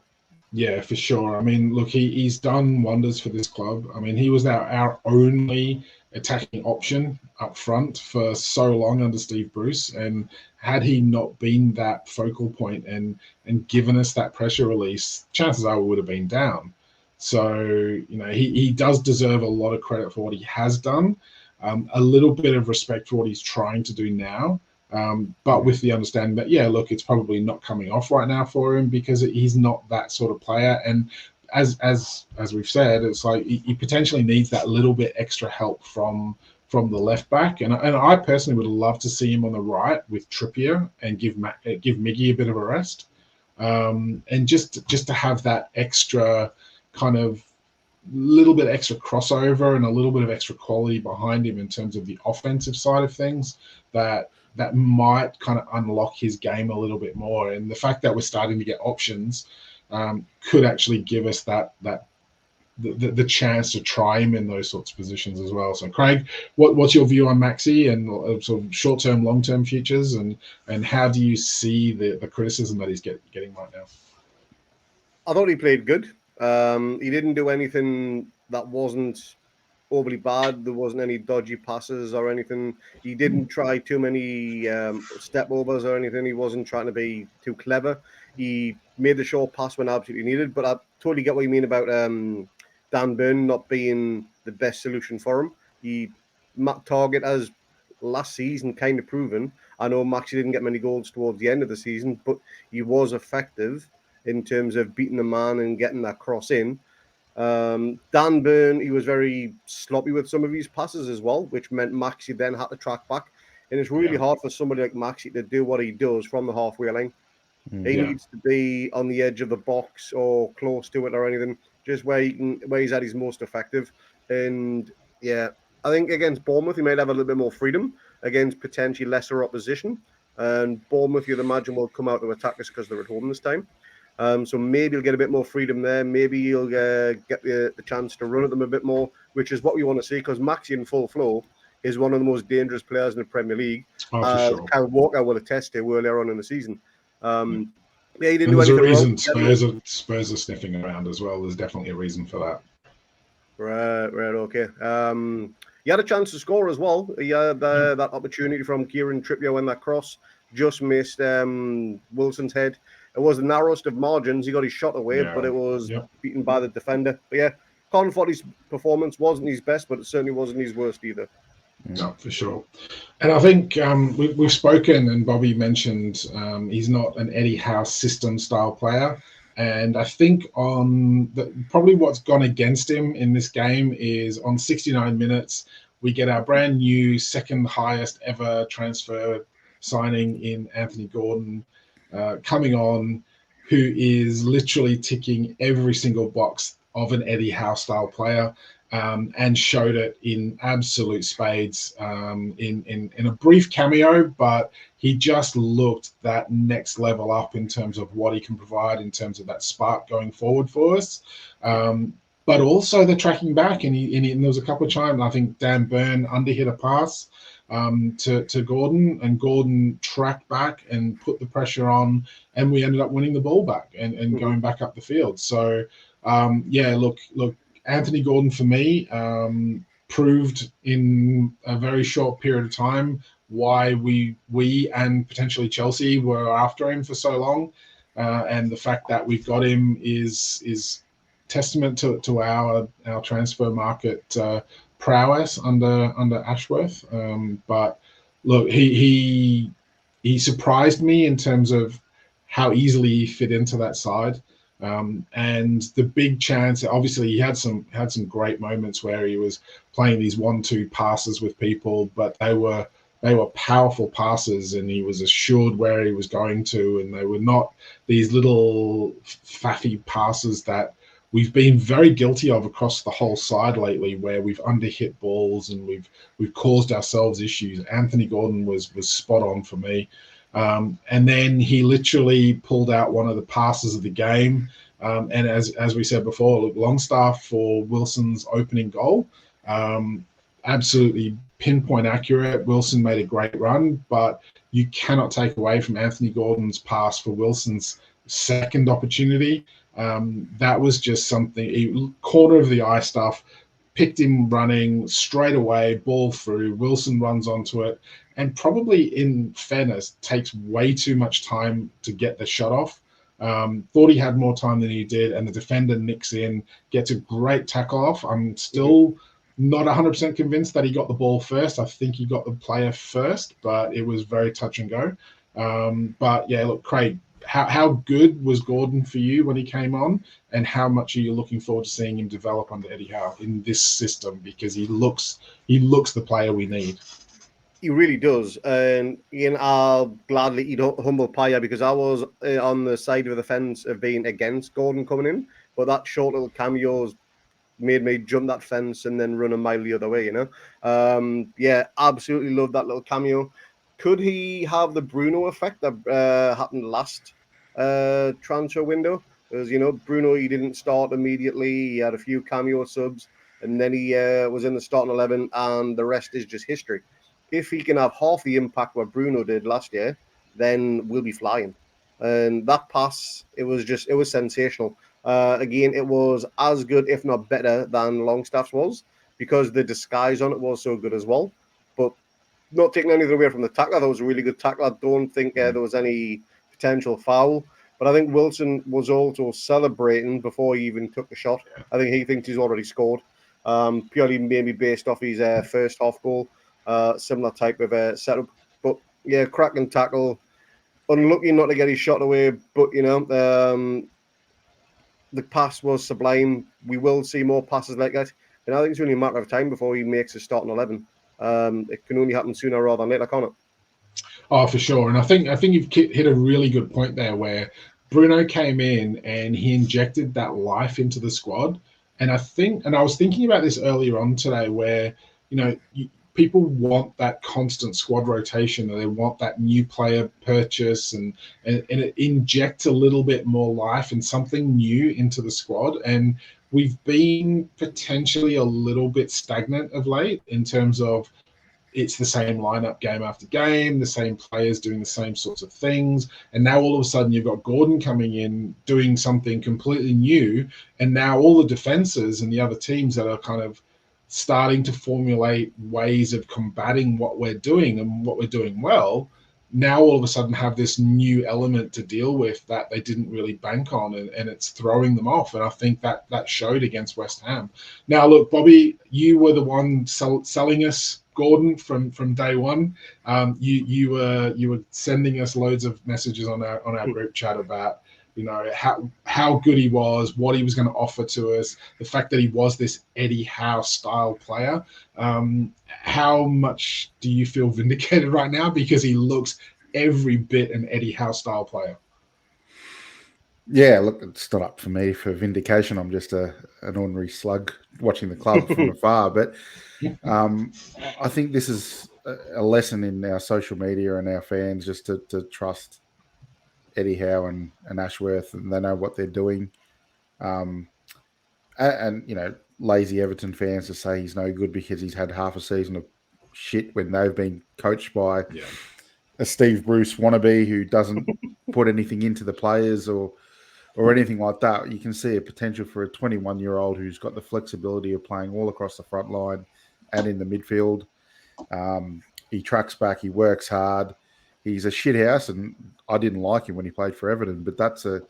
Yeah, for sure. I mean, look, he's done wonders for this club. I mean, he was our only attacking option up front for so long under Steve Bruce, and had he not been that focal point and given us that pressure release, chances are we would have been down. So, he does deserve a lot of credit for what he has done. A little bit of respect for what he's trying to do now. But with the understanding that, yeah, look, it's probably not coming off right now for him because he's not that sort of player. And as we've said, it's like he potentially needs that little bit extra help from the left back. And I personally would love to see him on the right with Trippier and give Miggy a bit of a rest, and just to have that extra kind of little bit extra crossover and a little bit of extra quality behind him in terms of the offensive side of things that might kind of unlock his game a little bit more. And the fact that we're starting to get options could actually give us the chance to try him in those sorts of positions as well. So, Craig, what's your view on Maxi and sort of short-term, long-term futures, and how do you see the criticism that he's getting right now? I thought he played good. He didn't do anything that wasn't overly bad. There wasn't any dodgy passes or anything. He didn't try too many step overs or anything. He wasn't trying to be too clever. He made the short pass when absolutely needed. But I totally get what you mean about Dan Burn not being the best solution for him. He target as last season kind of proven. I know Maxi didn't get many goals towards the end of the season, but he was effective in terms of beating the man and getting that cross in. Dan Burn, he was very sloppy with some of his passes as well, which meant Maxi then had to track back. And it's really hard for somebody like Maxi to do what he does from the halfway line. He needs to be on the edge of the box or close to it or anything, just where he's at his most effective. And yeah, I think against Bournemouth, he might have a little bit more freedom against potentially lesser opposition. And Bournemouth, you'd imagine, will come out to attack us because they're at home this time. So maybe he'll get a bit more freedom there. Maybe he'll get the chance to run at them a bit more, which is what we want to see, because Maxi in full flow is one of the most dangerous players in the Premier League. Sure. Kyle Walker will attest to earlier on in the season. He didn't do there's anything a reason wrong. Spurs are sniffing around as well. There's definitely a reason for that. Right, okay. He had a chance to score as well. He had that opportunity from Kieran Trippier when that cross just missed Wilson's head. It was the narrowest of margins. He got his shot away, but it was beaten by the defender. But yeah, Confort's performance wasn't his best, but it certainly wasn't his worst either. No, for sure. And I think we've spoken, and Bobby mentioned he's not an Eddie Howe system style player. And I think probably what's gone against him in this game is on 69 minutes, we get our brand new second highest ever transfer signing in Anthony Gordon coming on, who is literally ticking every single box of an Eddie Howe style player. And showed it in absolute spades in a brief cameo, but he just looked that next level up in terms of what he can provide in terms of that spark going forward for us. But also the tracking back, and there was a couple of times I think Dan Burn underhit a pass to Gordon, and Gordon tracked back and put the pressure on, and we ended up winning the ball back and going back up the field. So look. Anthony Gordon, for me, proved in a very short period of time why we and potentially Chelsea were after him for so long, and the fact that we've got him is testament to our transfer market prowess under Ashworth. But look, he surprised me in terms of how easily he fit into that side. And the big chance, obviously he had some great moments where he was playing these 1-2 passes with people, but they were powerful passes, and he was assured where he was going to, and they were not these little faffy passes that we've been very guilty of across the whole side lately, where we've underhit balls and we've caused ourselves issues. Anthony Gordon was spot on for me. And then he literally pulled out one of the passes of the game. And as we said before, Longstaff for Wilson's opening goal, absolutely pinpoint accurate. Wilson made a great run, but you cannot take away from Anthony Gordon's pass for Wilson's second opportunity. That was just something, corner of the eye stuff, picked him running straight away, ball through. Wilson runs onto it, and probably in fairness, takes way too much time to get the shot off. Thought he had more time than he did, and the defender nicks in, gets a great tackle off. I'm still not 100% convinced that he got the ball first. I think he got the player first, but it was very touch and go. But yeah, look, Craig, how good was Gordon for you when he came on, and how much are you looking forward to seeing him develop under Eddie Howe in this system? Because he looks the player we need. He really does, and Ian, I'll gladly eat humble pie because I was on the side of the fence of being against Gordon coming in, but that short little cameos made me jump that fence and then run a mile the other way. Yeah, absolutely love that little cameo. Could he have the Bruno effect that happened last transfer window? Because Bruno, he didn't start immediately. He had a few cameo subs, and then he was in the starting 11, and the rest is just history. If he can have half the impact what Bruno did last year, then we'll be flying. And that pass, it was sensational. Again, it was as good, if not better, than Longstaff's was because the disguise on it was so good as well. But not taking anything away from the tackler, that was a really good tackle. I don't think there was any potential foul. But I think Wilson was also celebrating before he even took the shot. I think he thinks he's already scored, purely maybe based off his first half goal. Similar type of setup. But yeah, cracking tackle. Unlucky not to get his shot away, but the pass was sublime. We will see more passes like that. And I think it's only a matter of time before he makes a starting 11. It can only happen sooner rather than later, can't it? Oh, for sure. And I think you've hit a really good point there where Bruno came in and he injected that life into the squad. And I was thinking about this earlier on today where, people want that constant squad rotation, and they want that new player purchase, and it injects a little bit more life and something new into the squad. And we've been potentially a little bit stagnant of late in terms of it's the same lineup game after game, the same players doing the same sorts of things. And now all of a sudden you've got Gordon coming in doing something completely new. And now all the defenses and the other teams that are kind of starting to formulate ways of combating what we're doing and what we're doing well, now all of a sudden have this new element to deal with that they didn't really bank on, and it's throwing them off. And I think that showed against West Ham. Now, look, Bobby, you were the one selling us Gordon from day one. You were sending us loads of messages on our group chat about how good he was, what he was going to offer to us, the fact that he was this Eddie Howe style player. How much do you feel vindicated right now? Because he looks every bit an Eddie Howe style player. Yeah, look, it's not up for me for vindication. I'm just an ordinary slug watching the club from afar. But I think this is a lesson in our social media and our fans just to trust Eddie Howe and Ashworth, and they know what they're doing. And lazy Everton fans to say he's no good because he's had half a season of shit when they've been coached by a Steve Bruce wannabe who doesn't put anything into the players or anything like that. You can see a potential for a 21-year-old who's got the flexibility of playing all across the front line and in the midfield. He tracks back, he works hard. He's a shithouse, and I didn't like him when he played for Everton, but that's an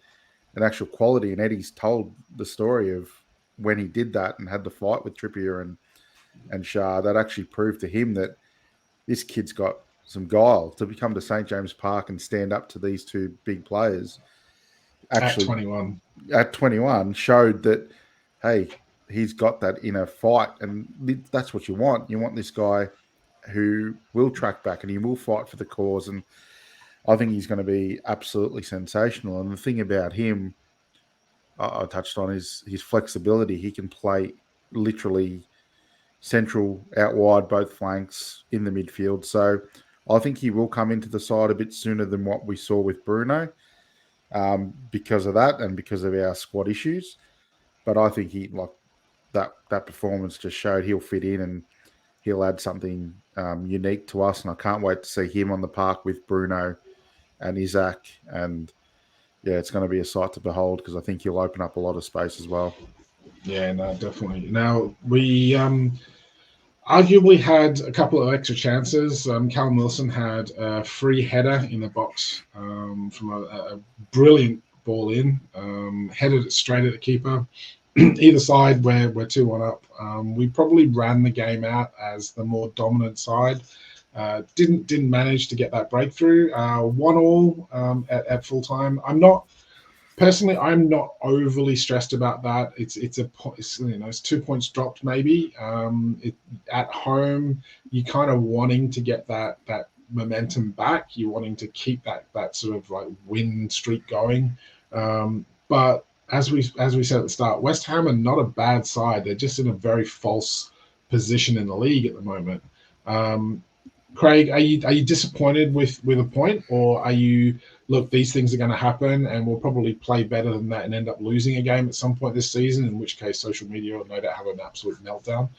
actual quality. And Eddie's told the story of when he did that and had the fight with Trippier and Shah. That actually proved to him that this kid's got some guile to become to St. James Park and stand up to these two big players. Actually, at 21, showed that, hey, he's got that inner fight, and that's what you want. You want this guy who will track back and he will fight for the cause. And I think he's going to be absolutely sensational. And the thing about him, I touched on, is his flexibility. He can play literally central, out wide, both flanks, in the midfield. So I think he will come into the side a bit sooner than what we saw with Bruno because of that and because of our squad issues. But I think that performance just showed he'll fit in and he'll add something unique to us. And I can't wait to see him on the park with Bruno and Isaac and, it's going to be a sight to behold because I think he'll open up a lot of space as well. Yeah, no, definitely. Now, we arguably had a couple of extra chances. Callum Wilson had a free header in the box from a brilliant ball in, headed it straight at the keeper. Either side, we're 2-1 up. We probably ran the game out as the more dominant side. Didn't manage to get that breakthrough. 1-1 at full time. I'm not overly stressed about that. It's 2 points dropped maybe. At home, you kind of wanting to get that momentum back. You're wanting to keep that sort of like win streak going. But as we said at the start, West Ham are not a bad side. They're just in a very false position in the league at the moment. Craig, are you disappointed with a point, or are you, look, these things are going to happen and we'll probably play better than that and end up losing a game at some point this season, in which case social media will no doubt have an absolute meltdown.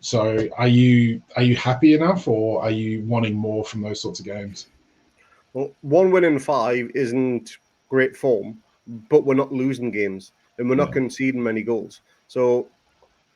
So are you happy enough, or are you wanting more from those sorts of games? Well, 1 win in 5 isn't great form, but we're not losing games and we're not conceding many goals. So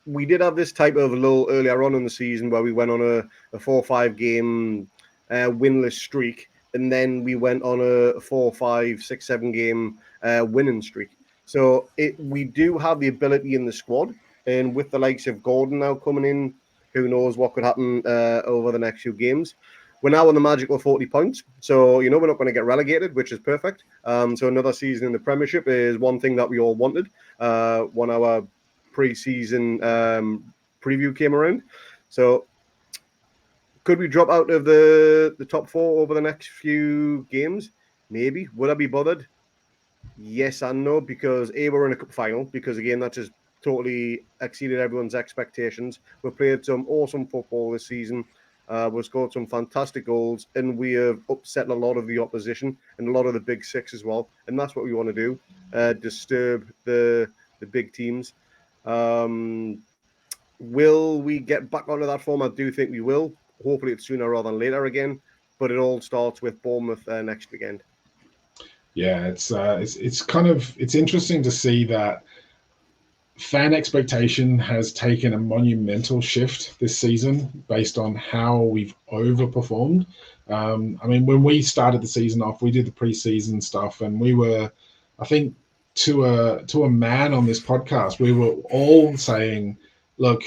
we did have this type of lull earlier on in the season where we went on a 4-5 game winless streak, and then we went on a 4, 5, 6, 7 game winning streak. So we do have the ability in the squad, and with the likes of Gordon now coming in, who knows what could happen over the next few games. We're now on the magical 40 points, so we're not going to get relegated, which is perfect. So another season in the Premiership is one thing that we all wanted. When our pre-season preview came around, so could we drop out of the top 4 over the next few games? Maybe. Would I be bothered? Yes and no, because we're in a cup final, because again that just totally exceeded everyone's expectations. We played some awesome football this season. We've scored some fantastic goals, and we have upset a lot of the opposition and a lot of the big six as well. And that's what we want to do: disturb the big teams. Will we get back onto that form? I do think we will. Hopefully, it's sooner rather than later again. But it all starts with Bournemouth next weekend. Yeah, it's interesting to see that fan expectation has taken a monumental shift this season based on how we've overperformed. When we started the season off, we did the preseason stuff, and we were, I think, to a man on this podcast, we were all saying, look,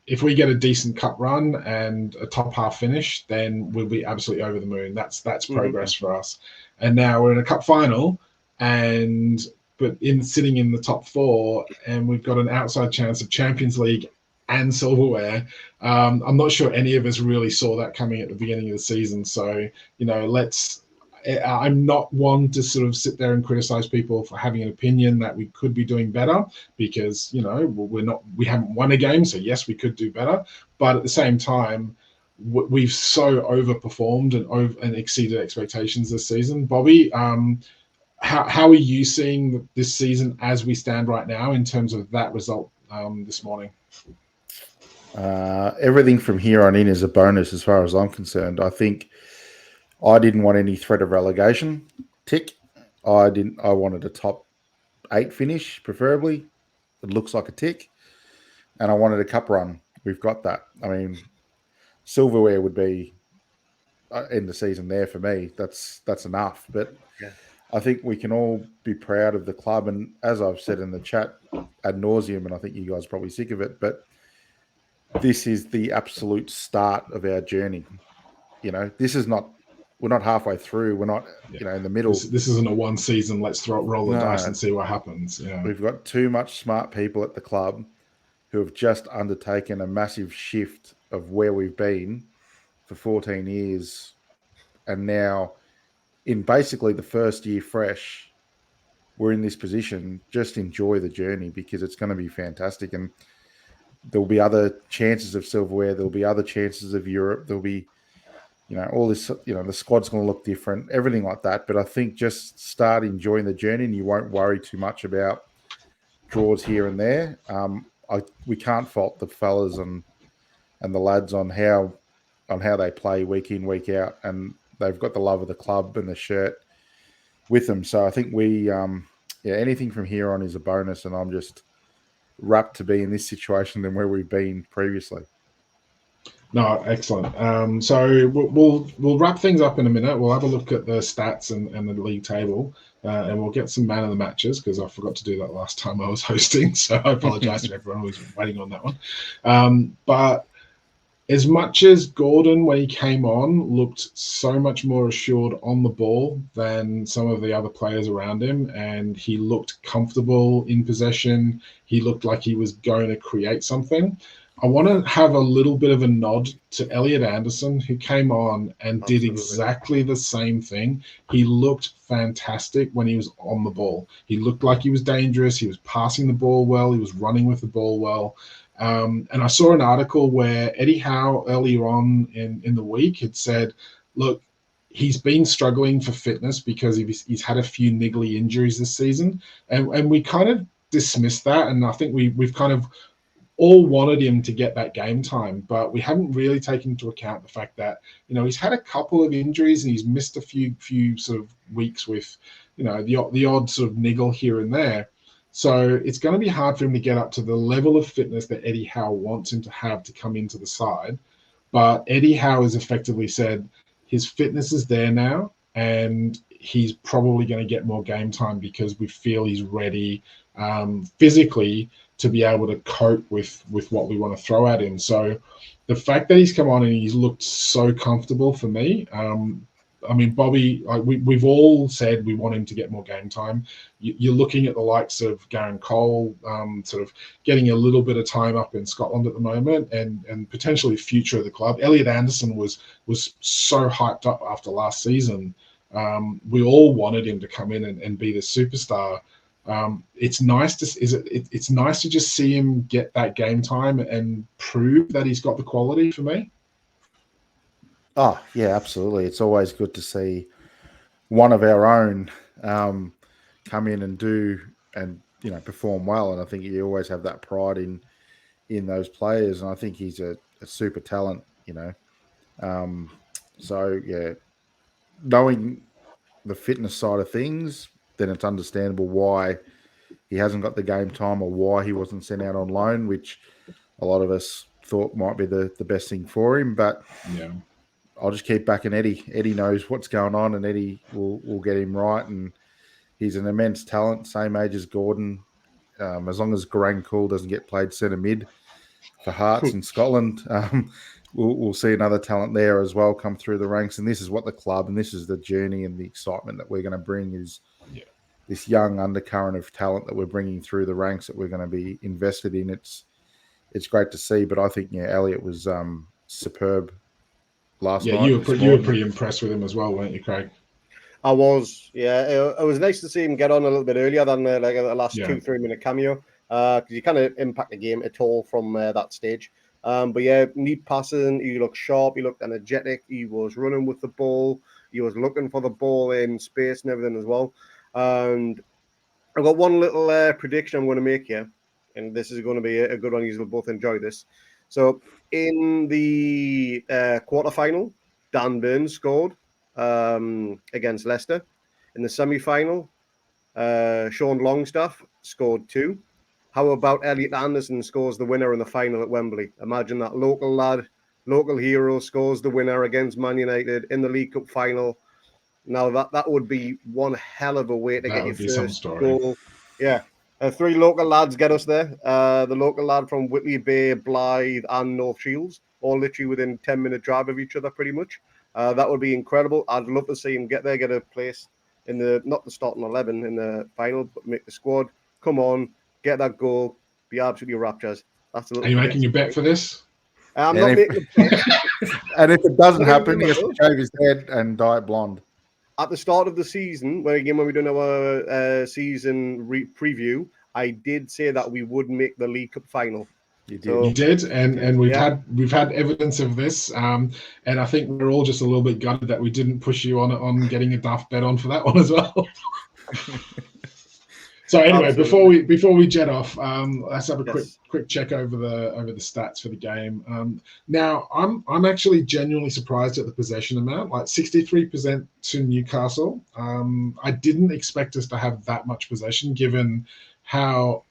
if we get a decent cup run and a top half finish, then we'll be absolutely over the moon. That's progress for us. And now we're in a cup final, but sitting in the top 4, and we've got an outside chance of Champions League and silverware. I'm not sure any of us really saw that coming at the beginning of the season. So, I'm not one to sort of sit there and criticize people for having an opinion that we could be doing better, because, we haven't won a game. So yes, we could do better. But at the same time, we've so overperformed and exceeded expectations this season. Bobby, how are you seeing this season as we stand right now in terms of that result this morning? Everything from here on in is a bonus as far as I'm concerned. I think I didn't want any threat of relegation. Tick. I wanted a top 8 finish, preferably. It looks like a tick. And I wanted a cup run. We've got that. Silverware would be in the season there for me. That's enough. But yeah, I think we can all be proud of the club. And as I've said in the chat ad nauseum, and I think you guys are probably sick of it, but this is the absolute start of our journey. We're not halfway through. We're not, in the middle. This isn't a one season, let's roll the dice and see what happens. Yeah. We've got too much smart people at the club who have just undertaken a massive shift of where we've been for 14 years. And now, in basically the first year fresh, we're in this position. Just enjoy the journey, because it's going to be fantastic. And there'll be other chances of silverware. There'll be other chances of Europe. There'll be, all this, the squad's going to look different, everything like that. But I think just start enjoying the journey, and you won't worry too much about draws here and there. We can't fault the fellas and the lads on how they play week in, week out, and they've got the love of the club and the shirt with them. So I think we yeah, anything from here on is a bonus, and I'm just rapt to be in this situation than where we've been previously. No, excellent. So we'll wrap things up in a minute. We'll have a look at the stats and the league table, and we'll get some man of the matches because I forgot to do that last time I was hosting. So I apologise to everyone who's waiting on that one. But as much as Gordon, when he came on, looked so much more assured on the ball than some of the other players around him, and he looked comfortable in possession. He looked like he was going to create something. I want to have a little bit of a nod to Elliot Anderson, who came on and did exactly the same thing. He looked fantastic when he was on the ball. He looked like he was dangerous. He was passing the ball well. He was running with the ball well. And I saw an article where Eddie Howe earlier on in the week had said, look, he's been struggling for fitness because he's had a few niggly injuries this season. And we kind of dismissed that. And I think we've kind of all wanted him to get that game time, but we haven't really taken into account the fact that, he's had a couple of injuries and he's missed a few sort of weeks with, the odd sort of niggle here and there. So it's going to be hard for him to get up to the level of fitness that Eddie Howe wants him to have to come into the side. But Eddie Howe has effectively said his fitness is there now, and he's probably going to get more game time because we feel he's ready physically to be able to cope with what we want to throw at him. So the fact that he's come on and he's looked so comfortable for me, Bobby, we've all said we want him to get more game time. You're looking at the likes of Garen Cole sort of getting a little bit of time up in Scotland at the moment and potentially future of the club. Elliot Anderson was so hyped up after last season. We all wanted him to come in and be the superstar. It's nice to just see him get that game time and prove that he's got the quality for me. Oh, yeah, absolutely. It's always good to see one of our own come in and do and perform well. And I think you always have that pride in those players. And I think he's a super talent. So yeah, knowing the fitness side of things, then it's understandable why he hasn't got the game time or why he wasn't sent out on loan, which a lot of us thought might be the best thing for him. But yeah, I'll just keep backing Eddie. Eddie knows what's going on, and Eddie will get him right. And he's an immense talent, same age as Gordon. As long as Garang Cool doesn't get played centre mid for Hearts in Scotland, we'll see another talent there as well come through the ranks. And this is what the club and this is the journey and the excitement that we're going to bring is this young undercurrent of talent that we're bringing through the ranks that we're going to be invested in. It's great to see, but I think Elliot was superb last night. You were pretty impressed with him as well, weren't you, Craig? I was, yeah. It was nice to see him get on a little bit earlier than the last 2-3 minute cameo, because you kind of impact the game at all from that stage. But yeah, neat passing. He looked sharp. He looked energetic. He was running with the ball. He was looking for the ball in space and everything as well. And I've got one little prediction I'm going to make here, and this is going to be a good one. You will both enjoy this. So in the quarterfinal, Dan Burns scored against Leicester. In the semi-final, Sean Longstaff scored 2. How about Elliot Anderson scores the winner in the final at Wembley? Imagine that local lad, local hero scores the winner against Man United in the League Cup final. Now that would be one hell of a way to get your first goal. Yeah. 3 local lads get us there. The local lad from Whitley Bay, Blythe and North Shields, all literally within 10-minute drive of each other pretty much. That would be incredible. I'd love to see him get there, get a place in not the starting 11 in the final, but make the squad. Come on, get that goal, be absolutely raptures. Are you making your bet for this? I'm not making a bet. And if it doesn't happen, he has to shave his head and dye blonde. At the start of the season, when we done our season preview, I did say that we would make the League Cup final. You did, and we've had evidence of this, and I think we're all just a little bit gutted that we didn't push you on getting a daft bet on for that one as well. So anyway, Absolutely. before we jet off, let's have a Yes. quick check over the stats for the game. Now I'm actually genuinely surprised at the possession amount, like 63% to Newcastle. I didn't expect us to have that much possession, given how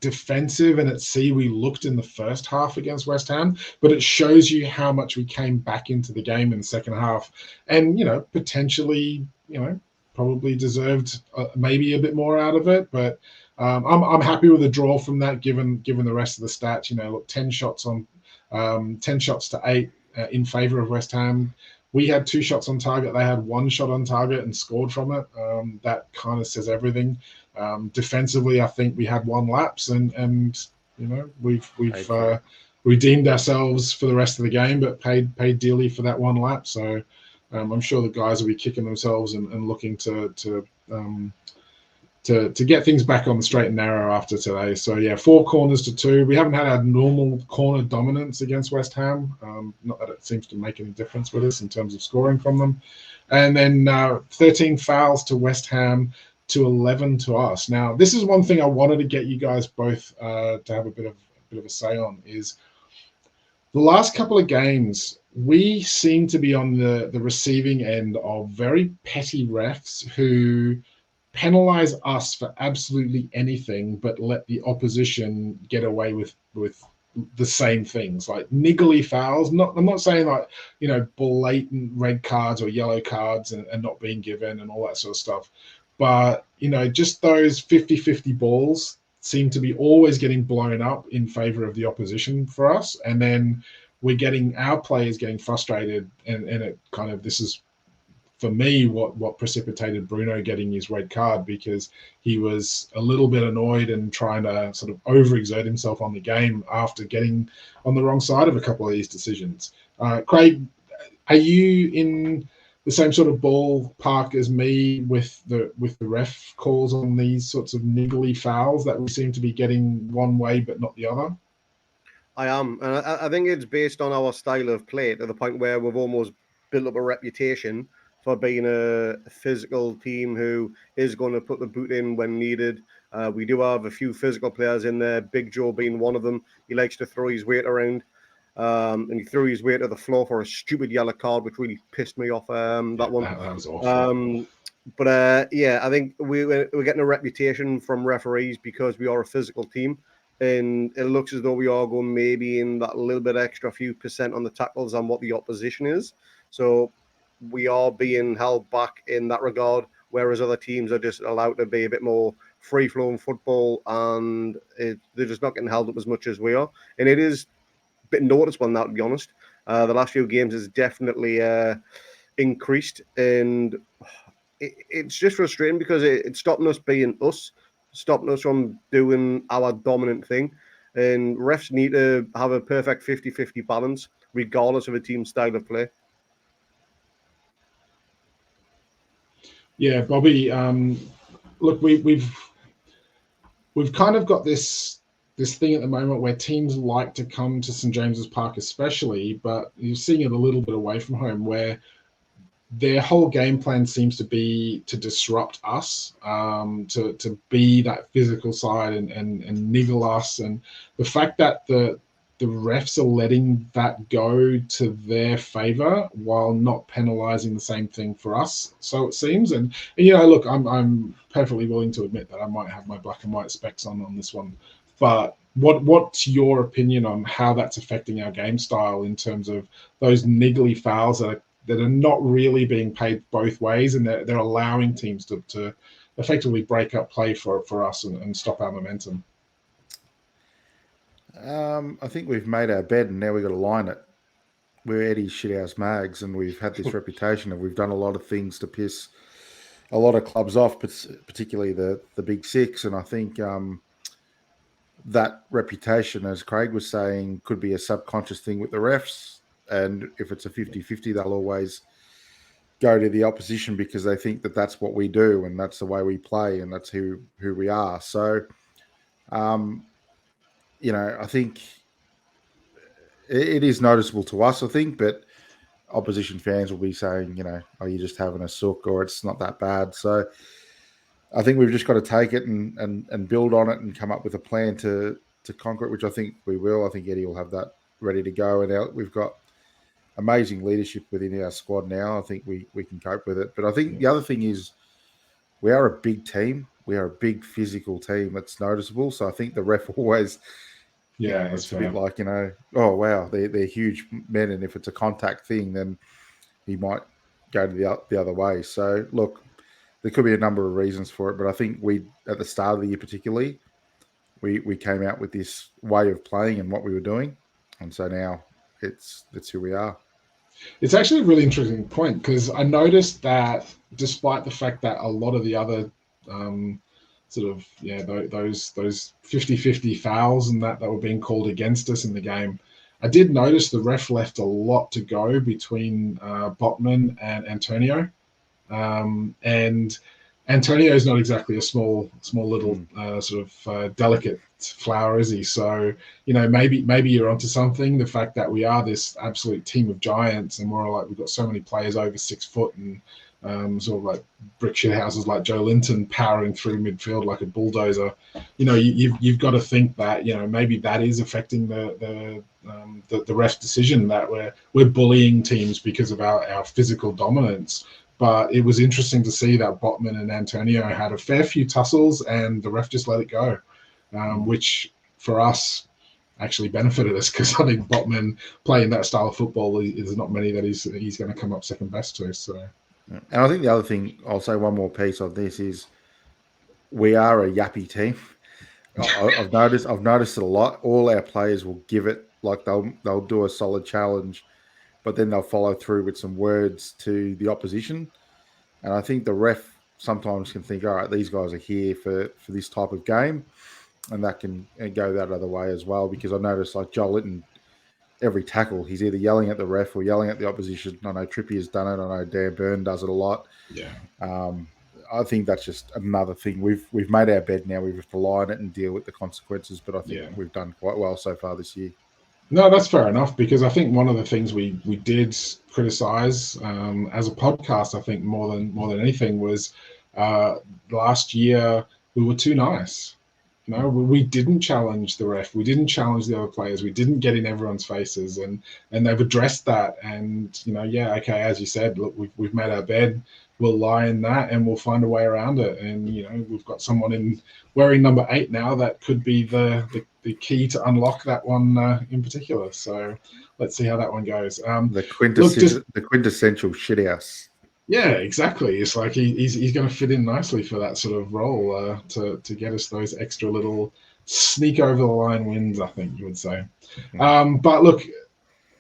defensive and at sea we looked in the first half against West Ham, but it shows you how much we came back into the game in the second half, and potentially probably deserved maybe a bit more out of it, but I'm happy with the draw from that given the rest of the stats. Look, 10 shots on 10 shots to 8 in favor of West Ham. We had 2 shots on target, they had 1 shot on target and scored from it. That kind of says everything. Defensively, I think we had 1 lapse, and we've redeemed ourselves for the rest of the game, but paid dearly for that 1 lapse. So I'm sure the guys will be kicking themselves and looking to get things back on the straight and narrow after today. So yeah, 4 corners to 2. We haven't had our normal corner dominance against West Ham. Not that it seems to make any difference with us in terms of scoring from them. And then 13 fouls to West Ham to 11 to us. Now, this is one thing I wanted to get you guys both to have a bit of a say on, is the last couple of games, we seem to be on the receiving end of very petty refs who penalize us for absolutely anything, but let the opposition get away with the same things, like niggly fouls. I'm not saying like blatant red cards or yellow cards and not being given and all that sort of stuff, but just those 50-50 balls seem to be always getting blown up in favor of the opposition for us, and then we're getting our players getting frustrated, and it kind of, this is for me what precipitated Bruno getting his red card, because he was a little bit annoyed and trying to sort of overexert himself on the game after getting on the wrong side of a couple of these decisions. Craig, are you in the same sort of ballpark as me with the ref calls on these sorts of niggly fouls that we seem to be getting one way but not the other? I am, and I think it's based on our style of play to the point where we've almost built up a reputation for being a physical team who is going to put the boot in when needed. We do have a few physical players in there, Big Joe being one of them. He likes to throw his weight around, and he threw his weight to the floor for a stupid yellow card, which really pissed me off, that one. That was awful. But yeah, I think we're getting a reputation from referees because we are a physical team. And it looks as though we are going maybe in that little bit extra few percent on the tackles than what the opposition is. So we are being held back in that regard, whereas other teams are just allowed to be a bit more free-flowing football, and they're just not getting held up as much as we are. And it is a bit noticeable now, to be honest. The last few games has definitely increased, and it's just frustrating because it's stopping us being us, stopping us from doing our dominant thing. And refs need to have a perfect 50-50 balance, regardless of a team's style of play. Yeah, Bobby. Look, we've kind of got this thing at the moment where teams like to come to St James's Park, especially, but you're seeing it a little bit away from home, where their whole game plan seems to be to disrupt us, to be that physical side and niggle us. And the fact that the refs are letting that go to their favor while not penalizing the same thing for us, so it seems. And look, I'm perfectly willing to admit that I might have my black and white specs on this one, but what's your opinion on how that's affecting our game style in terms of those niggly fouls that are not really being paid both ways, and they're allowing teams to effectively break up play for us and stop our momentum? I think we've made our bed and now we've got to line it. We're Eddie's shithouse mags, and we've had this reputation of we've done a lot of things to piss a lot of clubs off, particularly the big six. And I think that reputation, as Craig was saying, could be a subconscious thing with the refs. And if it's a 50-50, they'll always go to the opposition because they think that that's what we do and that's the way we play and that's who we are. So, I think it is noticeable to us, I think, but opposition fans will be saying, oh, you're just having a sook or it's not that bad. So I think we've just got to take it and build on it and come up with a plan to conquer it, which I think we will. I think Eddie will have that ready to go, and we've got amazing leadership within our squad now. I think we can cope with it. But I think the other thing is we are a big team. We are a big physical team. It's noticeable. So I think the ref always, that's it's fair. a bit like, oh, wow, they're huge men. And if it's a contact thing, then he might go to the other way. So, look, there could be a number of reasons for it. But I think at the start of the year particularly, we came out with this way of playing and what we were doing. And so now that's who we are. It's actually a really interesting point because I noticed that despite the fact that a lot of the other those 50-50 fouls and that were being called against us in the game, I did notice the ref left a lot to go between Botman and Antonio. And Antonio is not exactly a small little delicate flower, is he? So maybe you're onto something. The fact that we are this absolute team of giants, and we've got so many players over 6 foot, and sort of like brick shit houses like Joe Linton powering through midfield like a bulldozer. You've got to think that maybe that is affecting the ref decision that we're bullying teams because of our physical dominance. But it was interesting to see that Botman and Antonio had a fair few tussles, and the ref just let it go, which for us actually benefited us because I think Botman playing that style of football is not many that he's going to come up second best to. So, and I think the other thing, I'll say one more piece of this is we are a yappy team. I've noticed it a lot. All our players will give it, like they'll do a solid challenge, but then they'll follow through with some words to the opposition. And I think the ref sometimes can think, all right, these guys are here for this type of game, and that can go that other way as well. Because I noticed like Joel Litton, every tackle, he's either yelling at the ref or yelling at the opposition. I know Trippier's done it. I know Dan Byrne does it a lot. Yeah. I think that's just another thing. We've made our bed now. We have to lie on it and deal with the consequences. But I think we've done quite well so far this year. No, that's fair enough, because I think one of the things we did criticize as a podcast, I think more than anything, was last year we were too nice. We didn't challenge the ref. We didn't challenge the other players. We didn't get in everyone's faces, and they've addressed that. And okay, as you said, look, we've made our bed. We'll lie in that, and we'll find a way around it. And we've got someone wearing number 8 now that could be the key to unlock that one in particular. So let's see how that one goes. The quintessential shithouse. Yeah, exactly. It's like he's going to fit in nicely for that sort of role to get us those extra little sneak over the line wins, I think you would say. But look,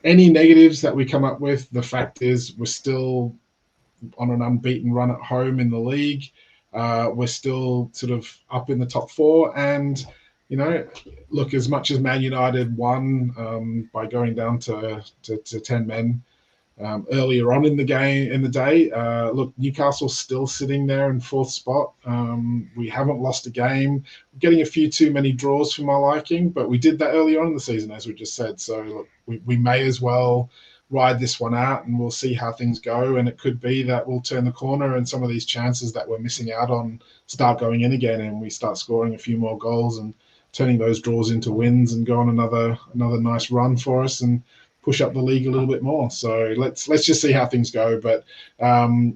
any negatives that we come up with, the fact is we're still on an unbeaten run at home in the league. We're still sort of up in the top 4, and look, as much as Man United won by going down to 10 men earlier on in the day, look, Newcastle's still sitting there in 4th spot. We haven't lost a game. We're getting a few too many draws for my liking, but we did that early on in the season, as we just said. So look, we may as well ride this one out, and we'll see how things go. And it could be that we'll turn the corner and some of these chances that we're missing out on start going in again, and we start scoring a few more goals and turning those draws into wins and go on another nice run for us and push up the league a little bit more. So let's just see how things go. But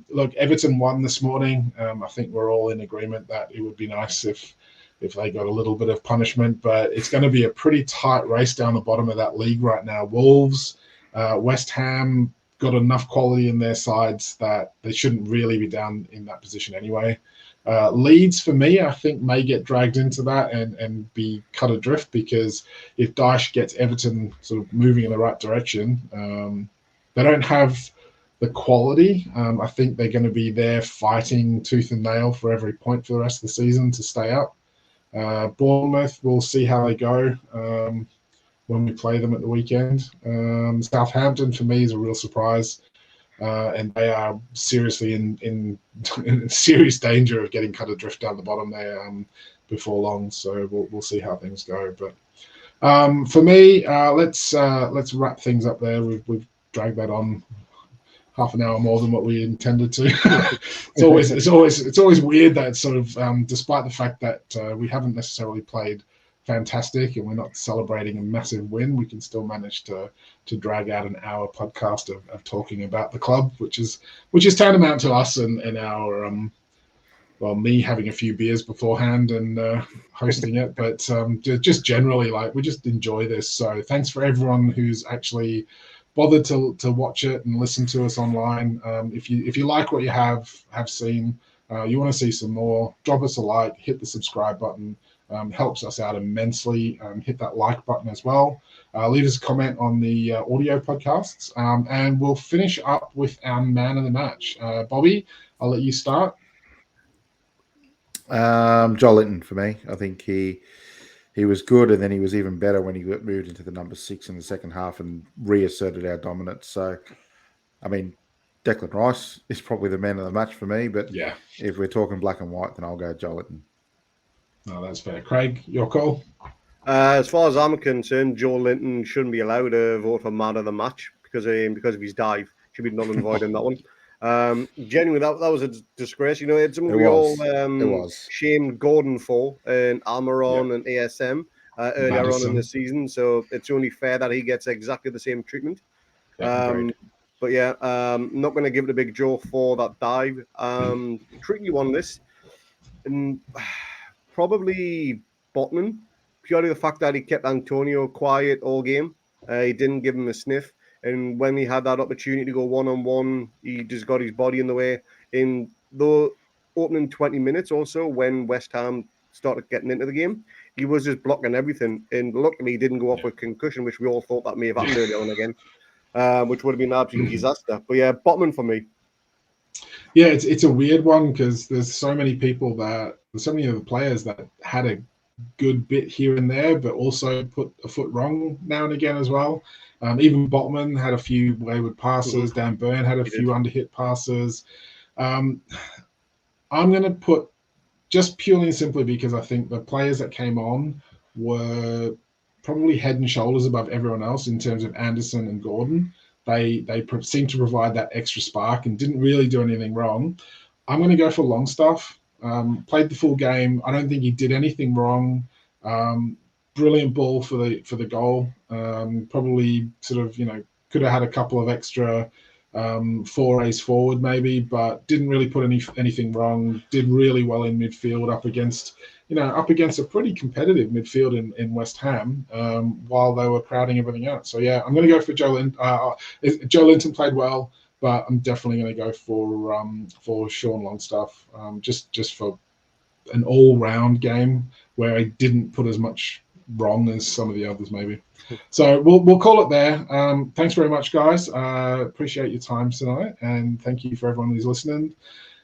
look, Everton won this morning. I think we're all in agreement that it would be nice if they got a little bit of punishment, but it's going to be a pretty tight race down the bottom of that league right now. Wolves, West Ham got enough quality in their sides that they shouldn't really be down in that position anyway. Leeds, for me, I think may get dragged into that and be cut adrift, because if Dyche gets Everton sort of moving in the right direction, they don't have the quality. I think they're going to be there fighting tooth and nail for every point for the rest of the season to stay up. Bournemouth, we'll see how they go when we play them at the weekend. Southampton, for me, is a real surprise. And they are seriously in serious danger of getting cut adrift down the bottom there before long. So we'll see how things go. But for me, let's wrap things up there. We've dragged that on half an hour more than what we intended to. it's always weird that sort of despite the fact that we haven't necessarily played fantastic and we're not celebrating a massive win, we can still manage to drag out an hour podcast of talking about the club, which is tantamount to us and our me having a few beers beforehand and hosting it, but just generally, like, we just enjoy this. So thanks for everyone who's actually bothered to watch it and listen to us online. If you like what you have seen, you want to see some more, drop us a like, hit the subscribe button. Helps us out immensely. Hit that like button as well. Leave us a comment on the audio podcasts, and we'll finish up with our man of the match. Bobby, I'll let you start. Joel Linton for me. I think he was good, and then he was even better when he moved into the number 6 in the second half and reasserted our dominance. So, I mean, Declan Rice is probably the man of the match for me, but yeah, if we're talking black and white, then I'll go Joel Linton. No, that's fair. Craig, your call? As far as I'm concerned, Joel Linton shouldn't be allowed to vote for man of the match because of his dive. Should be null and void in that one. Genuinely, that was a disgrace. It's something we all shamed Gordon for, and Almiron and ASM earlier on in the season. So it's only fair that he gets exactly the same treatment. But yeah, not going to give it a big jaw for that dive. Tricky one, this. And probably Botman, purely the fact that he kept Antonio quiet all game. He didn't give him a sniff. And when he had that opportunity to go one-on-one, he just got his body in the way. In the opening 20 minutes or so, when West Ham started getting into the game, he was just blocking everything. And luckily, he didn't go off with concussion, which we all thought that may have happened earlier on again, which would have been an absolute disaster. But yeah, Botman for me. Yeah, it's a weird one because there's so many of the players that had a good bit here and there, but also put a foot wrong now and again as well. Even Botman had a few wayward passes. Dan Burn had a few underhit passes. I'm going to put, just purely and simply because I think the players that came on were probably head and shoulders above everyone else in terms of Anderson and Gordon. They seem to provide that extra spark and didn't really do anything wrong. I'm going to go for Longstaff. Played the full game. I don't think he did anything wrong. Brilliant ball for the goal. Probably sort of, could have had a couple of extra forays forward maybe, but didn't really put anything wrong. Did really well in midfield up against a pretty competitive midfield in West Ham while they were crowding everything out. So yeah, I'm going to go for Joe Linton. Joe Linton played well, but I'm definitely going to go for Sean Longstaff, just for an all-round game where he didn't put as much wrong as some of the others maybe. So we'll call it there. Thanks very much, guys. Appreciate your time tonight, and thank you for everyone who's listening.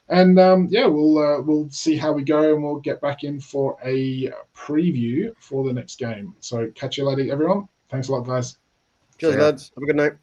And we'll see how we go, and we'll get back in for a preview for the next game. So catch you later, everyone. Thanks a lot, guys. Cheers, lads. Have a good night.